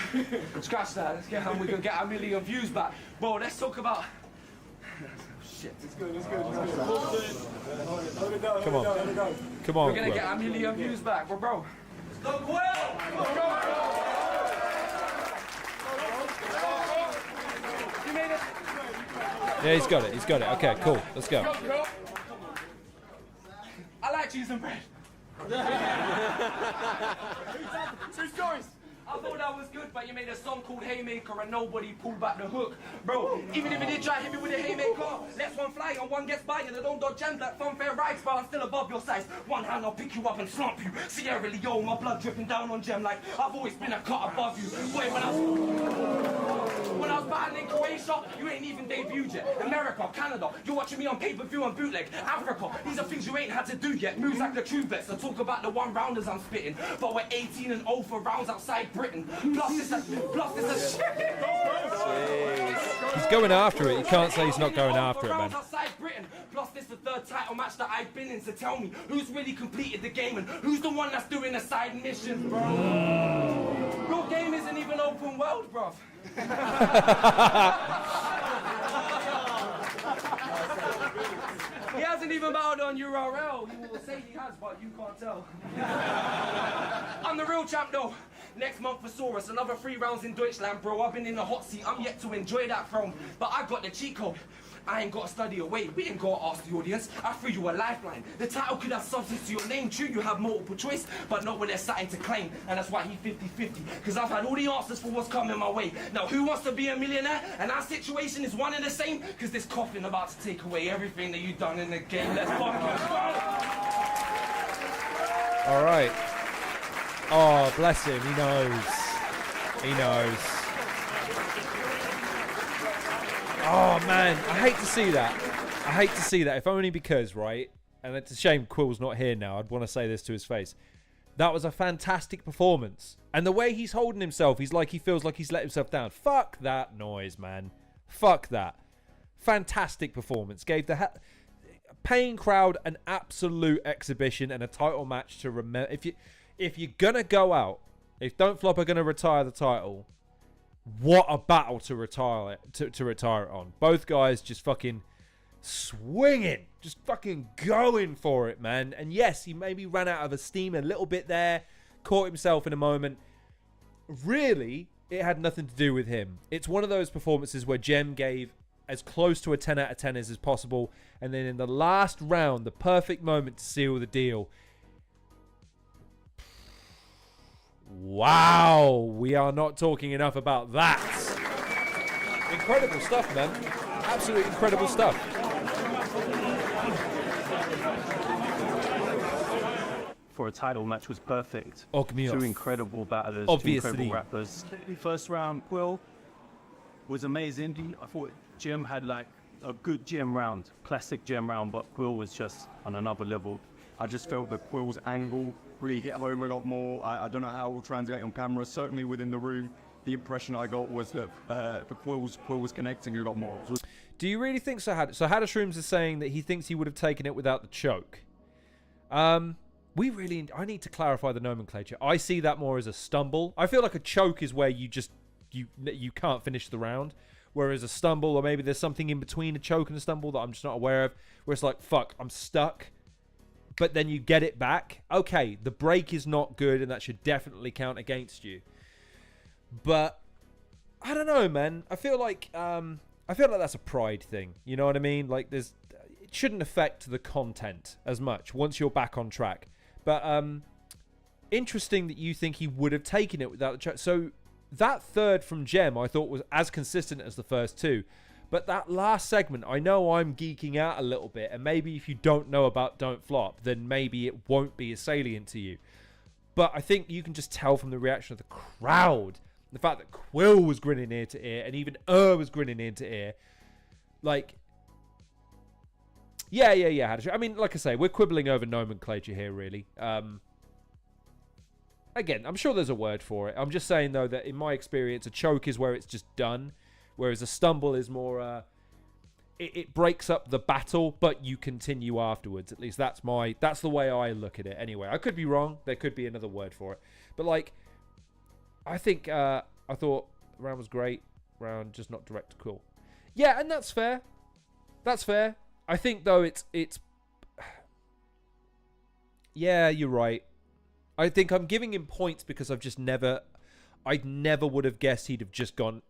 scratch that. Let's get we're gonna get 1 million views back. Bro, let's talk about. Shit. It's good. Come on. Come on, We're gonna Quill. get 1 million views back, bro. Let's go, Quill. You made it. Yeah, he's got it. He's got it. Okay, cool. Let's go. I like cheese and bread. True stories. I thought that was good, but you made a song called Haymaker and nobody pulled back the hook. Bro, even if you did try to hit me with a haymaker, lets one fly and one gets by and I don't dodge gems like funfair rights, but I'm still above your size. One hand I'll pick you up and slump you. Sierra Leone, my blood dripping down on gem like I've always been a cut above you. Boy, when I was battling in Croatia, you ain't even debuted yet. America, Canada, you're watching me on pay-per-view and bootleg. Africa, these are things you ain't had to do yet. Moves like the true vets, so talk about the one-rounders I'm spitting. But we're 18-0 for rounds outside Britain. Plus this a shit. He's going after it. You can't say he's not going after it, man. Outside Britain. Plus this the third title match that I've been in. So tell me, who's really completed the game and who's the one that's doing the side missions, bro? Your game isn't even open world, bro. He hasn't even battled on URL. He will say he has, but you can't tell. I'm the real champ, though. Next month for Saurus, another 3 rounds in Deutschland, bro. I've been in the hot seat. I'm yet to enjoy that throne. But I got the cheat code. I ain't got to study away. We ain't got to ask the audience. I threw you a lifeline. The title could have substance to your name. True, you have multiple choice, but not when there's something to claim. And that's why he 50-50. Because I've had all the answers for what's coming my way. Now, who wants to be a millionaire? And our situation is one and the same. Because this coffin about to take away everything that you've done in the game. Let's fucking go. All right. Oh, bless him. He knows. He knows. Oh, man. I hate to see that. I hate to see that, if only because, right, and it's a shame Quill's not here now, I'd want to say this to his face. That was a fantastic performance. And the way he's holding himself, he feels like he's let himself down. Fuck that noise, man. Fuck that. Fantastic performance. Gave the paying crowd an absolute exhibition and a title match to remember. If you're going to go out, if Don't Flop are going to retire the title, what a battle to retire it on. Both guys just fucking swinging, just fucking going for it, man. And yes, he maybe ran out of steam a little bit there, caught himself in a moment. Really, it had nothing to do with him. It's one of those performances where Gem gave as close to a 10 out of 10 as possible, and then in the last round, the perfect moment to seal the deal. Wow, we are not talking enough about that. Incredible stuff, man. Absolutely incredible stuff. For a title match was perfect. Oh, give me two off. incredible battlers, Obviously. two incredible rappers. The first round, Quill was amazing. I thought Gem had like a good Gem round, classic Gem round, but Quill was just on another level. I just felt that Quill's angle really hit home a lot more. I don't know how it will translate on camera. Certainly within the room, the impression I got was that Quill was connecting a lot more. Do you really think so? So Hadashrooms is saying that he thinks he would have taken it without the choke. I need to clarify the nomenclature. I see that more as a stumble. I feel like a choke is where you can't finish the round, whereas a stumble, or maybe there's something in between a choke and a stumble that I'm just not aware of, where it's like, fuck, I'm stuck, but then you get it back. Okay, the break is not good, and that should definitely count against you. But I don't know, man. I feel like that's a pride thing. You know what I mean? Like, it shouldn't affect the content as much once you're back on track. But interesting that you think he would have taken it without the choke. So that third from Gem I thought was as consistent as the first two. But that last segment, I know I'm geeking out a little bit. And maybe if you don't know about Don't Flop, then maybe it won't be as salient to you. But I think you can just tell from the reaction of the crowd, the fact that Quill was grinning ear to ear, and even was grinning ear to ear. Like, yeah. I mean, like I say, we're quibbling over nomenclature here, really. Again, I'm sure there's a word for it. I'm just saying, though, that in my experience, a choke is where it's just done, whereas a stumble is more, it breaks up the battle, but you continue afterwards. At least that's the way I look at it. Anyway, I could be wrong. There could be another word for it. But, like, I think, I thought the round was great. Round just not direct to Quill. Yeah, and that's fair. That's fair. I think, though, it's yeah, you're right. I think I'm giving him points because I never would have guessed he'd have just gone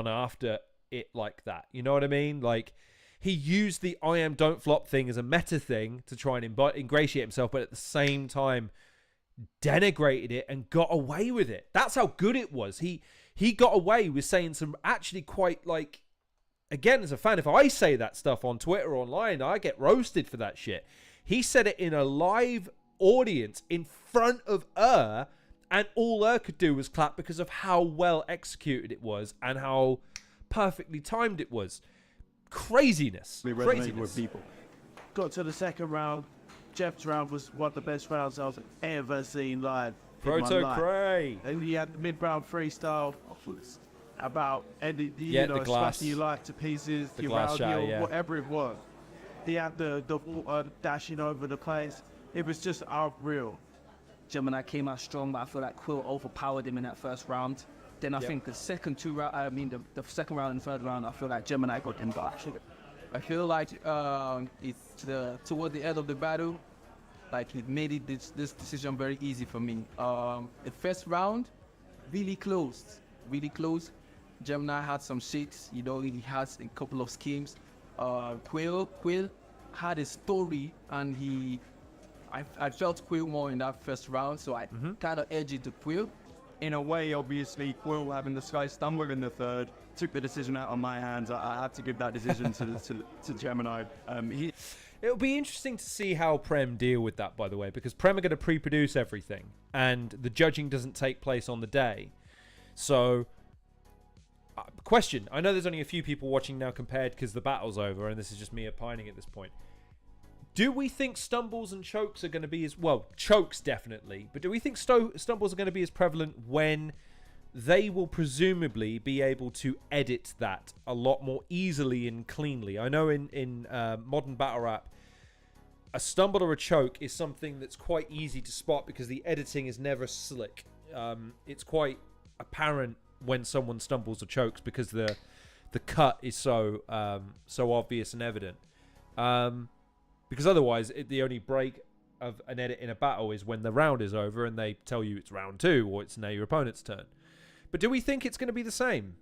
after it like that. You know what I mean? Like, he used the I am Don't Flop thing as a meta thing to try and ingratiate himself, but at the same time denigrated it and got away with it. That's how good it was. He got away with saying some actually quite, like, again, as a fan, if I say that stuff on Twitter or online, I get roasted for that shit. He said it in a live audience in front of and all could do was clap because of how well executed it was and how perfectly timed it was. Craziness. With people. Got to the second round. Jeff's round was one of the best rounds I was ever seen live. Proto Cray. And he had the mid-round freestyle about the glass, smashing your life to pieces, the your glass round, shot, whatever it was. He had the water dashing over the place. It was just unreal. Gemin1 came out strong, but I feel like Quill overpowered him in that first round. Then I think the second the second round and third round, I feel like Gemin1 got him back. I feel like it's toward the end of the battle, like it made this decision very easy for me. The first round, really close. Gemin1 had some shit, he has a couple of schemes. Quill had a story, and I felt Quill more in that first round, so I kind of edged it to Quill. In a way, obviously, Quill having the Sky Stumbler in the third took the decision out of my hands. I have to give that decision to Gemin1. It'll be interesting to see how Prem deal with that, by the way, because Prem are going to pre-produce everything, and the judging doesn't take place on the day. So question. I know there's only a few people watching now compared because the battle's over, and this is just me opining at this point. Do we think stumbles and chokes are going to be as well? Chokes definitely, but do we think stumbles are going to be as prevalent when they will presumably be able to edit that a lot more easily and cleanly? I know in modern battle rap, a stumble or a choke is something that's quite easy to spot because the editing is never slick. It's quite apparent when someone stumbles or chokes because the cut is so obvious and evident. Because otherwise, the only break of an edit in a battle is when the round is over and they tell you it's round 2 or it's now your opponent's turn. But do we think it's going to be the same?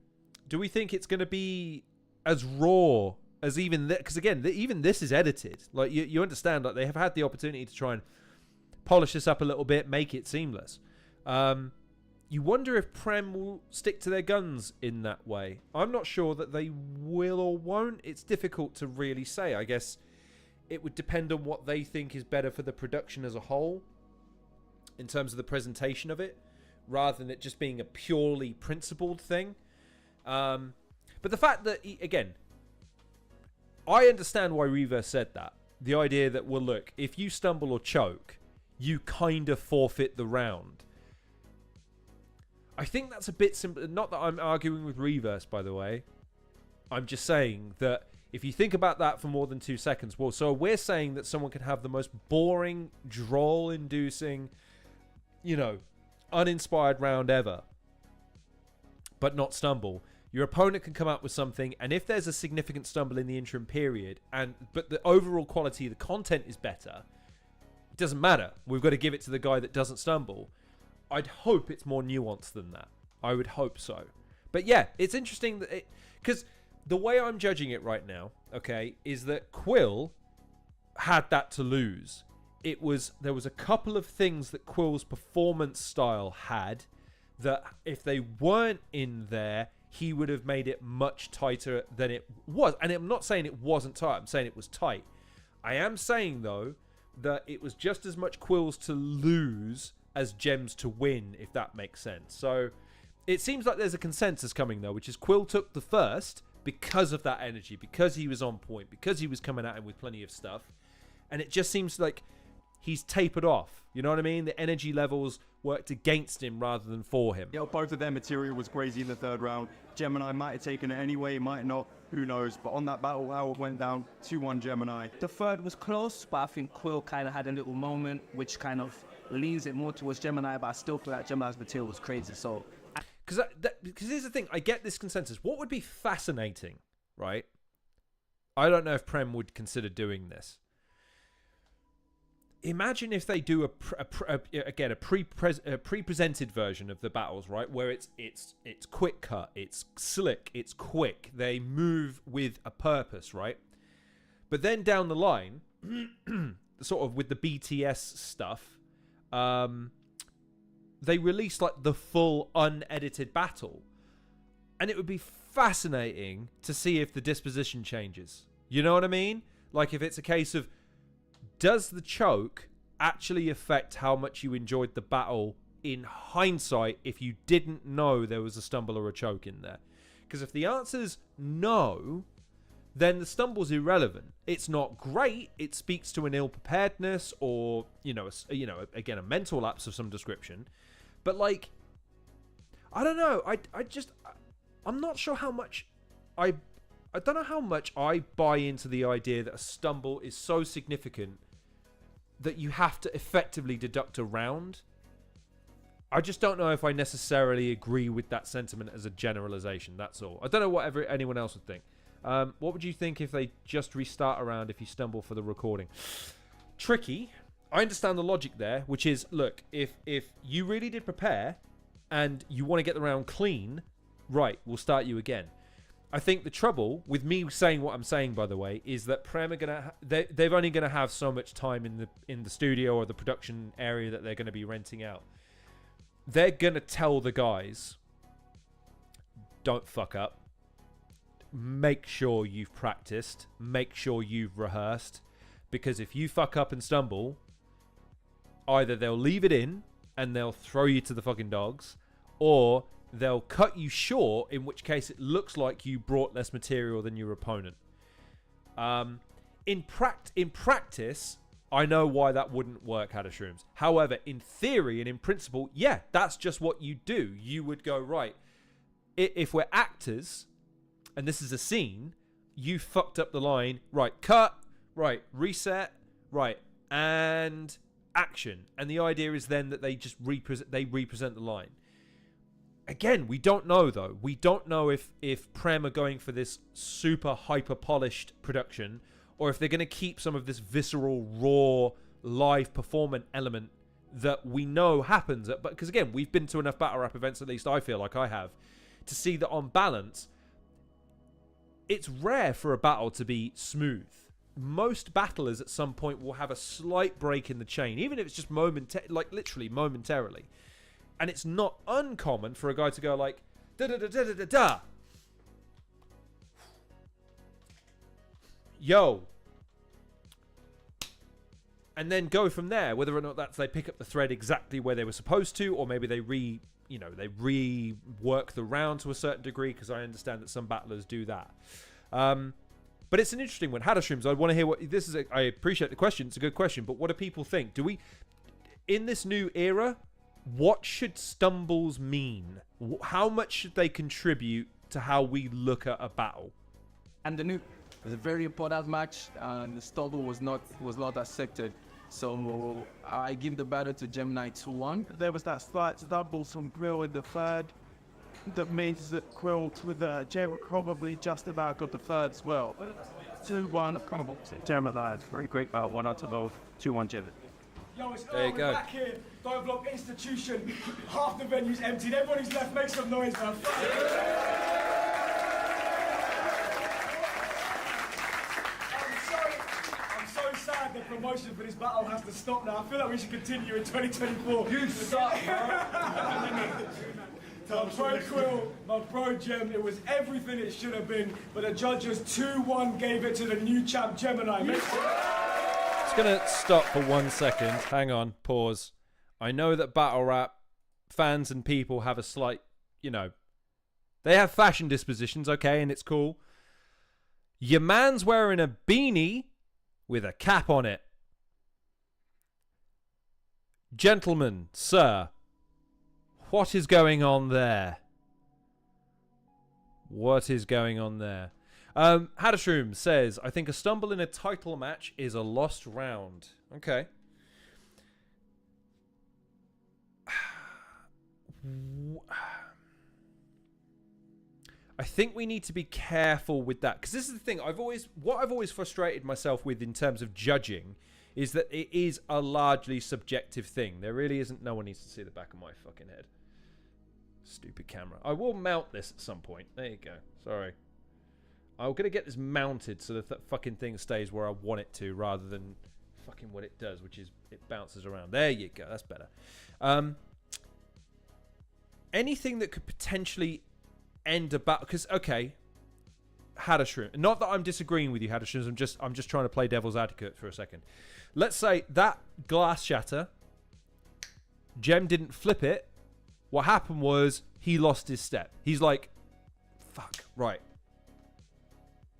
Do we think it's going to be as raw as even that? Because again, even this is edited. Like you understand, like they have had the opportunity to try and polish this up a little bit, make it seamless. You wonder if Prem will stick to their guns in that way. I'm not sure that they will or won't. It's difficult to really say. I guess it would depend on what they think is better for the production as a whole in terms of the presentation of it, rather than it just being a purely principled thing. But the fact that, again, I understand why Reverse said that. The idea that, well, look, if you stumble or choke, you kind of forfeit the round. I think that's a bit simple. Not that I'm arguing with Reverse, by the way. I'm just saying that if you think about that for more than 2 seconds, well, so we're saying that someone can have the most boring, droll-inducing, uninspired round ever, but not stumble. Your opponent can come up with something, and if there's a significant stumble in the interim period, but the overall quality of the content is better, it doesn't matter. We've got to give it to the guy that doesn't stumble. I'd hope it's more nuanced than that. I would hope so. But yeah, it's interesting that because the way I'm judging it right now, okay, is that Quill had that to lose. There was a couple of things that Quill's performance style had that if they weren't in there, he would have made it much tighter than it was. And I'm not saying it wasn't tight. I'm saying it was tight. I am saying, though, that it was just as much Quill's to lose as Gem's to win, if that makes sense. So it seems like there's a consensus coming, though, which is Quill took the first because of that energy, because he was on point, because he was coming at him with plenty of stuff. And it just seems like he's tapered off. You know what I mean? The energy levels worked against him rather than for him. Yeah, both of their material was crazy in the third round. Gemin1 might have taken it anyway, might not, who knows. But on that battle, Howard went down 2-1 Gemin1. The third was close, but I think Quill kind of had a little moment which kind of leans it more towards Gemin1, but I still feel like Gemin1's material was crazy. So, because here's the thing, I get this consensus. What would be fascinating, right? I don't know if Prem would consider doing this. Imagine if they do a pre-presented version of the battles, right? Where it's quick cut, it's slick, it's quick. They move with a purpose, right? But then down the line, sort of with the BTS stuff, they release like the full unedited battle, and it would be fascinating to see if the disposition changes. You know what I mean? Like if it's a case of, does the choke actually affect how much you enjoyed the battle in hindsight if you didn't know there was a stumble or a choke in there? Because if the answer's no, then the stumble's irrelevant. It's not great. It speaks to an ill-preparedness or, again, a mental lapse of some description. But, like, I don't know. I'm not sure how much I don't know how much I buy into the idea that a stumble is so significant that you have to effectively deduct a round. I just don't know if I necessarily agree with that sentiment as a generalization. That's all. I don't know what anyone else would think. What would you think if they just restart a round if you stumble for the recording? Tricky. I understand the logic there, which is, look, if you really did prepare and you want to get the round clean, right, we'll start you again. I think the trouble with me saying what I'm saying, by the way, is that Prem are they're only gonna have so much time in the studio or the production area that they're gonna be renting out. They're gonna tell the guys, don't fuck up. Make sure you've practiced. Make sure you've rehearsed. Because if you fuck up and stumble, either they'll leave it in and they'll throw you to the fucking dogs, or they'll cut you short, in which case it looks like you brought less material than your opponent. In practice, I know why that wouldn't work, Hadashrooms. However, in theory and in principle, yeah, that's just what you do. You would go, right, if we're actors, and this is a scene, you fucked up the line, right, cut, right, reset, right, and action. And the idea is then that they just represent the line. Again, we don't know, though. We don't know if Prem are going for this super hyper-polished production, or if they're going to keep some of this visceral, raw, live performance element that we know happens. Because, again, we've been to enough battle rap events, at least I feel like I have, to see that on balance, it's rare for a battle to be smooth. Most battlers at some point will have a slight break in the chain, even if it's just literally momentarily. And it's not uncommon for a guy to go like, da-da-da-da-da-da-da. Yo. And then go from there, whether or not that's they pick up the thread exactly where they were supposed to, or maybe they rework the round to a certain degree, because I understand that some battlers do that. But it's an interesting one. Hadashrooms, I want to hear what this is. I appreciate the question. It's a good question. But what do people think? Do we, in this new era, what should stumbles mean? How much should they contribute to how we look at a battle? And the new, it was a very important match, and the stumble was not accepted. So I give the battle to Gemin1 2-1. There was that slight stumble from Quill in the third. That means that Quill with Gem probably just about got the third as well. 2-1. Gemin1, very great battle. 1 out of both. 2-1 Gemin. Yo, it's there you go. Back here. Don't Vlog institution. Half the venue's emptied. Everybody's left. Make some noise, man. I'm so sad the promotion for this battle has to stop now. I feel like we should continue in 2024. You suck, My bro Quill, my bro Gem, it was everything it should have been, but the judges 2-1 gave it to the new champ Gemin1. It's going to stop for 1 second. Hang on, pause. I know that battle rap fans and people have a slight, they have fashion dispositions, okay, and it's cool. Your man's wearing a beanie with a cap on it. Gentlemen, sir, what is going on there? What is going on there? Hadashroom says, I think a stumble in a title match is a lost round. Okay. I think we need to be careful with that, because this is the thing. What I've always frustrated myself with in terms of judging is that it is a largely subjective thing. There really isn't. No one needs to see the back of my fucking head. Stupid camera. I will mount this at some point. There you go. Sorry. I'm going to get this mounted so that fucking thing stays where I want it to, rather than fucking what it does, which is it bounces around. There you go. That's better. Anything that could potentially end a battle, because okay, Hadashroom. Not that I'm disagreeing with you, Hadashroom. I'm just trying to play devil's advocate for a second. Let's say that glass shatter, Gem didn't flip it. What happened was he lost his step. He's like, fuck, right,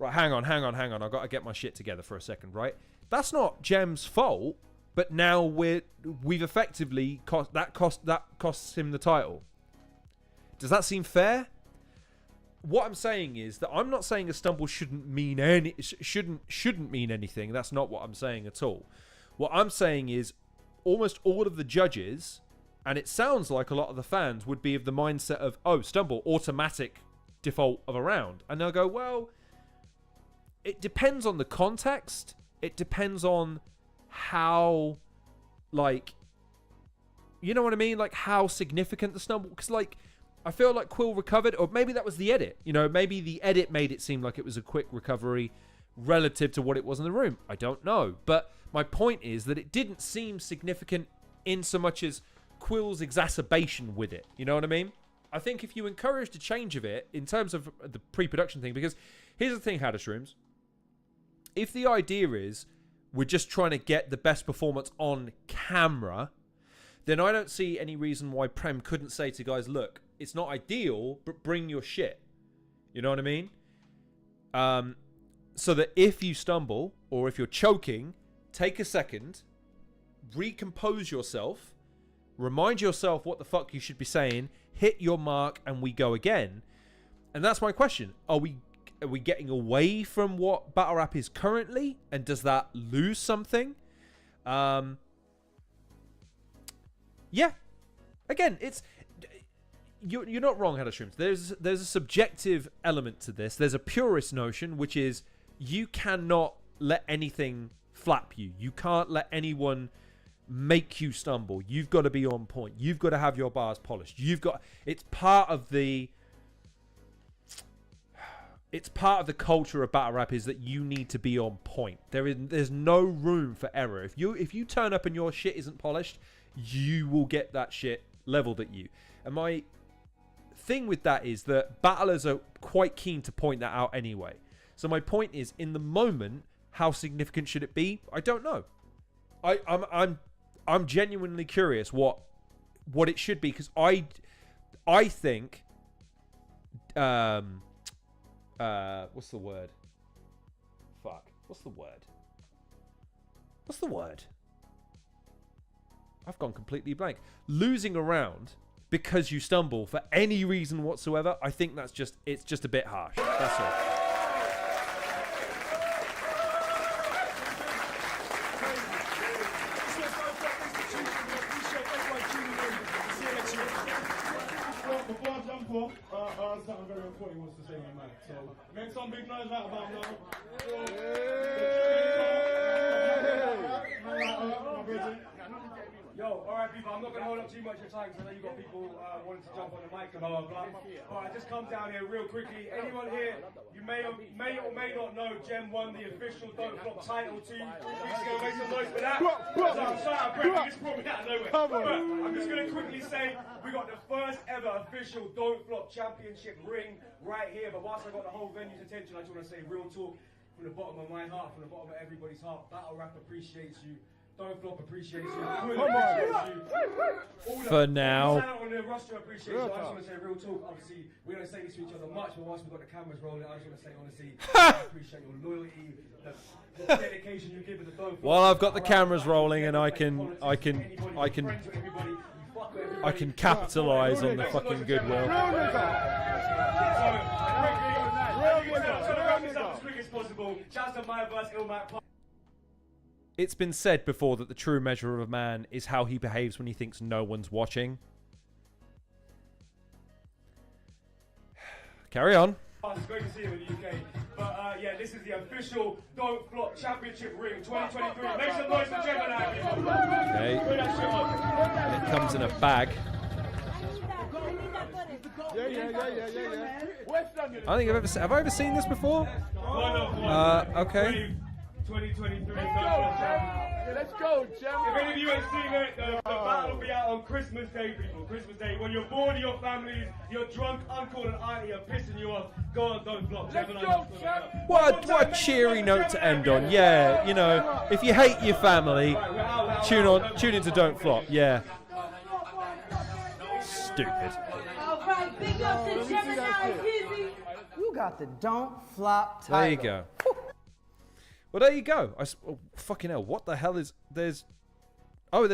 hang on. I've got to get my shit together for a second, right? That's not Gem's fault, but now we've effectively costs him the title. Does that seem fair? What I'm saying is that I'm not saying a stumble shouldn't mean anything. That's not what I'm saying at all. What I'm saying is almost all of the judges, and it sounds like a lot of the fans, would be of the mindset of, oh, stumble, automatic default of a round. And they'll go, well, it depends on the context. It depends on how, like, you know what I mean? Like, how significant the stumble, because, like, I feel like Quill recovered, or maybe that was the edit. Maybe the edit made it seem like it was a quick recovery relative to what it was in the room. I don't know. But my point is that it didn't seem significant in so much as Quill's exacerbation with it. You know what I mean? I think if you encouraged a change of it in terms of the pre-production thing, because here's the thing, Hadashrooms. If the idea is we're just trying to get the best performance on camera, then I don't see any reason why Prem couldn't say to guys, look, it's not ideal, but bring your shit. You know what I mean? So that if you stumble or if you're choking, take a second, recompose yourself, remind yourself what the fuck you should be saying, hit your mark, and we go again. And that's my question. Are we getting away from what battle rap is currently? And does that lose something? Yeah. Again, it's... You're not wrong, Hadashrooms. There's a subjective element to this. There's a purist notion, which is you cannot let anything flap you. You can't let anyone make you stumble. You've got to be on point. You've got to have your bars polished. It's part of the culture of battle rap is that you need to be on point. There's no room for error. If you turn up and your shit isn't polished, you will get that shit leveled at you. And my thing with that is that battlers are quite keen to point that out anyway. So my point is, in the moment, how significant should it be? I don't know. I'm genuinely curious what it should be, because I think what's the word? Fuck. What's the word? I've gone completely blank. Losing a round because you stumble for any reason whatsoever, I think it's just a bit harsh. That's all. Before I jump off, something very important wants to say my man. So make some big noise right about now. Yo, alright people, I'm not going to hold up too much of your time because I know you've got people wanting to jump on the mic and blah, blah, blah. Alright, just come down here real quickly. Anyone here, you may or may not know Gemin1, the official Don't Flop title team. Please go make some noise for that. I'm sorry, I'm quick, you just brought me out of nowhere. But I'm just going to quickly say, we got the first ever official Don't Flop championship ring right here. But whilst I got the whole venue's attention, I just want to say real talk from the bottom of my heart, from the bottom of everybody's heart. Battle Rap appreciates you. Don't Flop appreciates you. Quill appreciates you. For now. On the roster appreciates you. I just want to say real talk. Obviously, we don't say this to each other much, but whilst we've got the cameras rolling, I just want to say honestly, I appreciate your loyalty, the dedication you give to the Don't Flop. While I've got the cameras rolling and I can capitalize on the fucking goodwill. It's been said before that the true measure of a man is how he behaves when he thinks no one's watching. Carry on. It's great to see you in the UK. But yeah, this is the official Don't Flop Championship ring 2023. Make some noise for Gemin1. Okay. It comes in a bag. I think have I ever seen this before? Okay. 2023. Let's go, Jim. If any of you ain't seen it, the battle will be out on Christmas Day, people. Christmas Day. When you're bored of your families, your drunk uncle and auntie are pissing you off, go on Don't Flop. Let's go, Jim. What a cheery note to end on. Yeah, you know, if you hate your family, tune into Don't Flop. Yeah. Stupid. Alright, big up to Gemin1. You got the Don't Flop title. There you go. Well, there you go. Oh, fucking hell, what the hell is... There's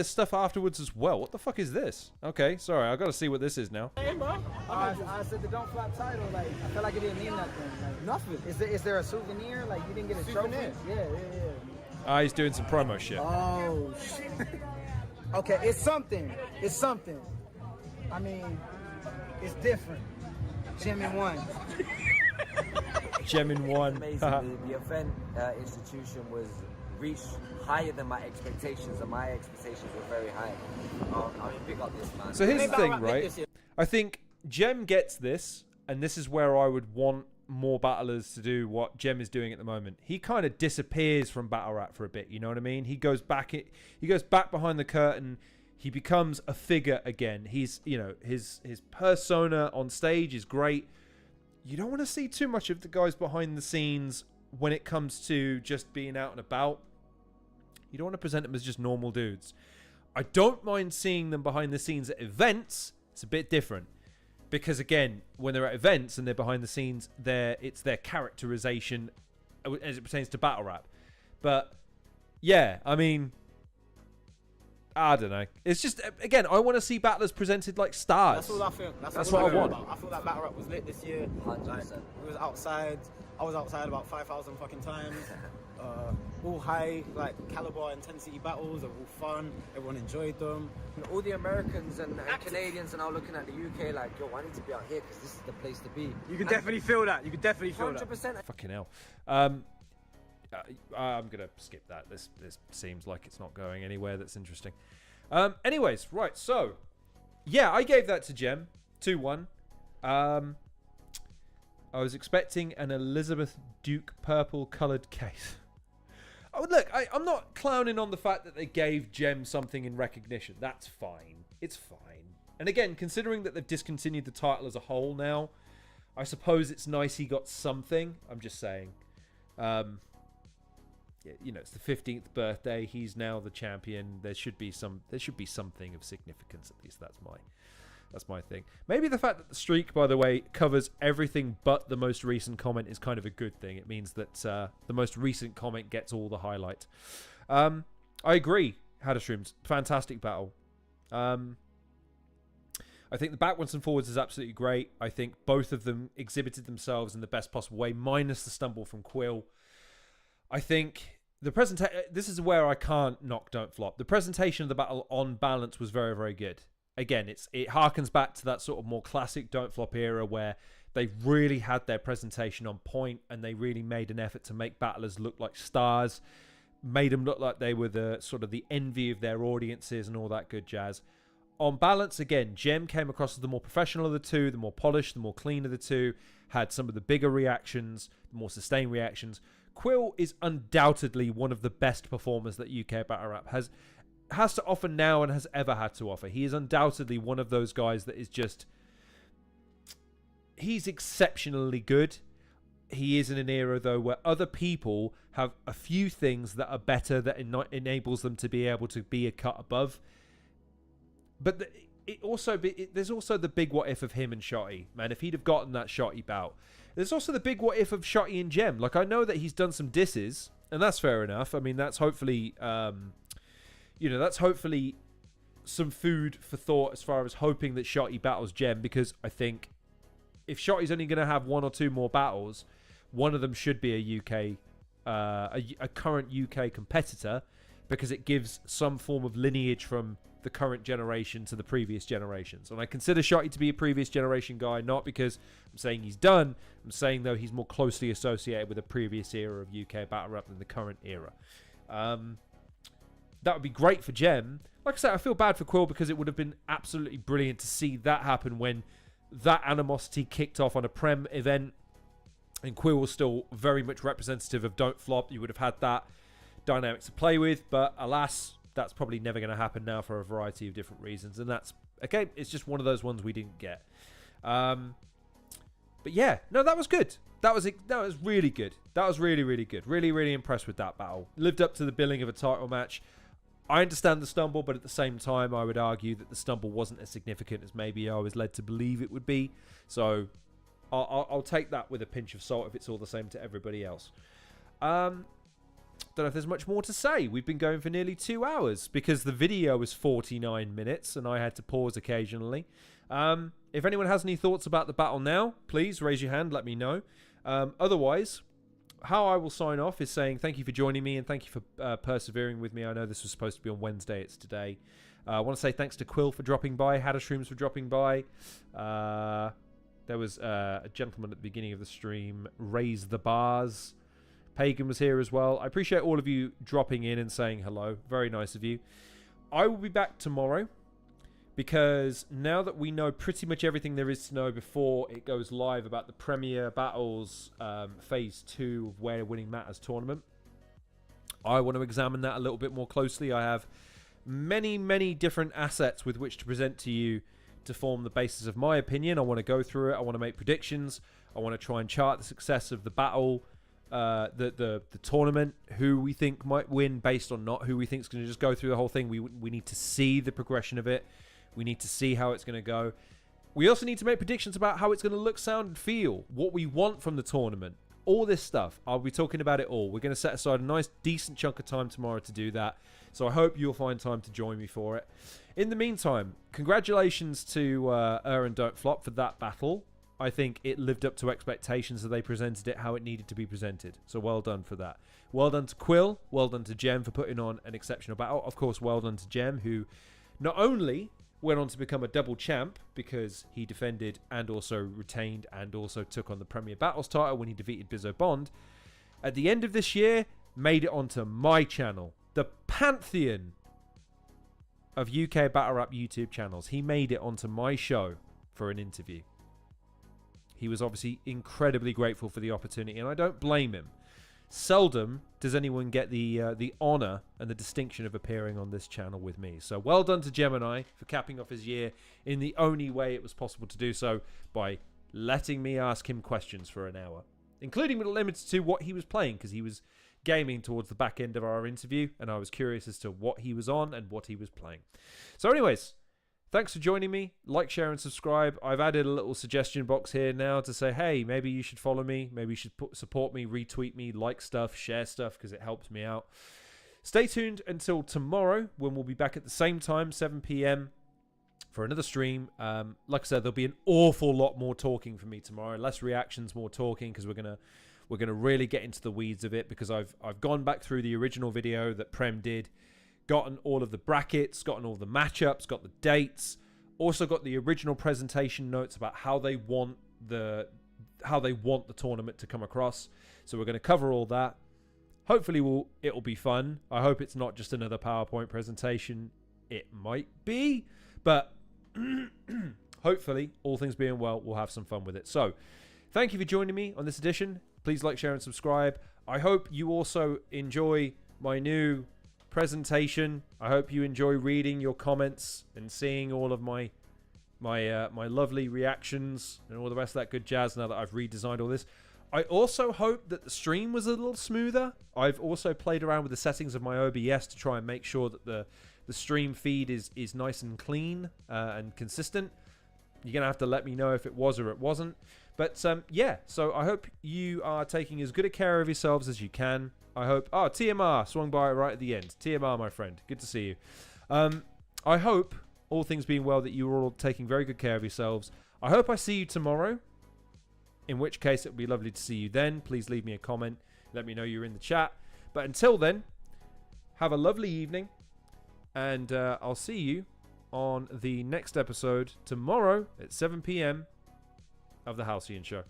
stuff afterwards as well. What the fuck is this? Okay, sorry, I gotta see what this is now. I said the Don't Flop title, like, I felt like it didn't mean nothing. Like, nothing. Is there a souvenir? Like, you didn't get a trophy? Yeah. He's doing some promo shit. Oh, shit. Okay, it's something. It's something. I mean, it's different. Gemin1. Gemin1. Amazing. The event institution was reached higher than my expectations, and my expectations were very high. I mean, pick up this man. So here's the thing, right? I think Gem gets this, and this is where I would want more battlers to do what Gem is doing at the moment. He kind of disappears from battle rap for a bit. You know what I mean? He goes back behind the curtain. He becomes a figure again. He's, you know, his persona on stage is great. You don't want to see too much of the guys behind the scenes when it comes to just being out and about. You don't want to present them as just normal dudes. I don't mind seeing them behind the scenes at events. It's a bit different. because again, when they're at events and they're behind the scenes, it's their characterization as it pertains to battle rap. But yeah, I mean, I don't know. It's just, again, I want to see battlers presented like stars. That's all I think. That's what I want. I feel that battle rap was lit this year. 100%. Like, we was outside. I was outside about 5,000 fucking times. All high, like, caliber, intensity battles. They're all fun. Everyone enjoyed them. And all the Americans and Canadians are now looking at the UK like, yo, I need to be out here because this is the place to be. You can definitely feel that. You can definitely feel 100%. that. Fucking hell. I'm gonna skip that. This seems like it's not going anywhere that's interesting. Anyways, right. So, yeah, I gave that to Gem 2-1. I was expecting an Elizabeth Duke purple coloured case. Oh, look, I'm not clowning on the fact that they gave Gem something in recognition. That's fine. It's fine. And again, considering that they've discontinued the title as a whole now, I suppose it's nice he got something. I'm just saying. Yeah, you know, it's the 15th birthday. He's now the champion. There should be something of significance. At least that's my thing. Maybe the fact that the streak, by the way, covers everything but the most recent comment is kind of a good thing. It means that the most recent comment gets all the highlight. I agree. Hadashrooms, fantastic battle. I think the backwards and forwards is absolutely great. I think both of them exhibited themselves in the best possible way, minus the stumble from Quill. I think the presentation. This is where I can't knock Don't Flop. The presentation of the battle on balance was very, very good. Again, it harkens back to that sort of more classic Don't Flop era where they really had their presentation on point and they really made an effort to make battlers look like stars, made them look like they were the sort of the envy of their audiences and all that good jazz. On balance, again, Gem came across as the more professional of the two, the more polished, the more clean of the two, had some of the bigger reactions, the more sustained reactions. Quill is undoubtedly one of the best performers that UK Battle Rap has to offer now and has ever had to offer. He is undoubtedly one of those guys that is just... He's exceptionally good. He is in an era, though, where other people have a few things that are better that enables them to be able to be a cut above. But there's also the big what if of him and Shotty. Man, if he'd have gotten that Shotty bout. There's also the big what if of Shotty and Gem. Like, I know that he's done some disses, and that's fair enough. I mean, that's hopefully... that's hopefully some food for thought as far as hoping that Shotty battles Gem, because I think if Shotty's only going to have one or two more battles, one of them should be a current UK competitor, because it gives some form of lineage from the current generation to the previous generations. And I consider Shotty to be a previous generation guy, not because I'm saying he's done. I'm saying, though, he's more closely associated with the previous era of UK battle rap than the current era. That would be great for Gem. Like I said, I feel bad for Quill because it would have been absolutely brilliant to see that happen when that animosity kicked off on a Prem event and Quill was still very much representative of Don't Flop. You would have had that dynamic to play with, but alas, that's probably never going to happen now for a variety of different reasons. And that's, okay, it's just one of those ones we didn't get. But yeah, no, that was good. That was really good. That was really, really good. Really, really impressed with that battle. Lived up to the billing of a title match. I understand the stumble, but at the same time, I would argue that the stumble wasn't as significant as maybe I was led to believe it would be. So I'll take that with a pinch of salt if it's all the same to everybody else. Don't know if there's much more to say. We've been going for nearly 2 hours because the video was 49 minutes and I had to pause occasionally. If anyone has any thoughts about the battle now, please raise your hand, let me know. Otherwise, how I will sign off is saying thank you for joining me and thank you for persevering with me. I know this was supposed to be on Wednesday. It's today. I want to say thanks to Quill for dropping by, Hadashrooms for dropping by. There was a gentleman at the beginning of the stream, Raise the Bars. Pagan was here as well. I appreciate all of you dropping in and saying hello. Very nice of you. I will be back tomorrow because now that we know pretty much everything there is to know before it goes live about the Premier Battles Phase 2 of Where Winning Matters tournament, I want to examine that a little bit more closely. I have many, many different assets with which to present to you to form the basis of my opinion. I want to go through it. I want to make predictions. I want to try and chart the success of the battle, the tournament, who we think might win based on not who we think is going to just go through the whole thing. We need to see the progression of it. We need to see how it's going to go. We also need to make predictions about how it's going to look, sound, and feel, what we want from the tournament. All this stuff. I'll be talking about it all. We're going to set aside a nice, decent chunk of time tomorrow to do that. So I hope you'll find time to join me for it. In the meantime, congratulations to and Don't Flop for that battle. I think it lived up to expectations that they presented it how it needed to be presented. So well done for that. Well done to Quill. Well done to Gem for putting on an exceptional battle. Of course, well done to Gem, who not only went on to become a double champ because he defended and also retained and also took on the Premier Battles title when he defeated Bizzo Bond. At the end of this year, made it onto my channel, the pantheon of UK Battle Rap YouTube channels. He made it onto my show for an interview. He was obviously incredibly grateful for the opportunity, and I don't blame him. Seldom does anyone get the honor and the distinction of appearing on this channel with me. So well done to Gemin1 for capping off his year in the only way it was possible to do so, by letting me ask him questions for an hour, including with limited to what he was playing, because he was gaming towards the back end of our interview, and I was curious as to what he was on and what he was playing. So anyways, thanks for joining me. Like, share, and subscribe. I've added a little suggestion box here now to say, hey, maybe you should follow me. Maybe you should support me, retweet me, like stuff, share stuff, because it helps me out. Stay tuned until tomorrow, when we'll be back at the same time, 7 p.m, for another stream. Like I said, there'll be an awful lot more talking for me tomorrow. Less reactions, more talking, because we're gonna really get into the weeds of it, because I've gone back through the original video that Prem did, gotten all of the brackets, gotten all the matchups, got the dates, also got the original presentation notes about how they want the tournament to come across. So we're going to cover all that. Hopefully it'll be fun. I hope it's not just another PowerPoint presentation. It might be, but hopefully, all things being well, we'll have some fun with it. So thank you for joining me on this edition. Please like, share, and subscribe. I hope you also enjoy my new presentation. I hope you enjoy reading your comments and seeing all of my lovely reactions and all the rest of that good jazz now that I've redesigned all this. I also hope that the stream was a little smoother. I've also played around with the settings of my OBS to try and make sure that the stream feed is nice and clean and consistent. You're going to have to let me know if it was or it wasn't. But yeah, so I hope you are taking as good a care of yourselves as you can. I hope... Oh, TMR swung by right at the end. TMR, my friend. Good to see you. I hope, all things being well, that you are all taking very good care of yourselves. I hope I see you tomorrow, in which case it would be lovely to see you then. Please leave me a comment. Let me know you're in the chat. But until then, have a lovely evening, and I'll see you on the next episode tomorrow at 7 p.m. of the Halcyon Show.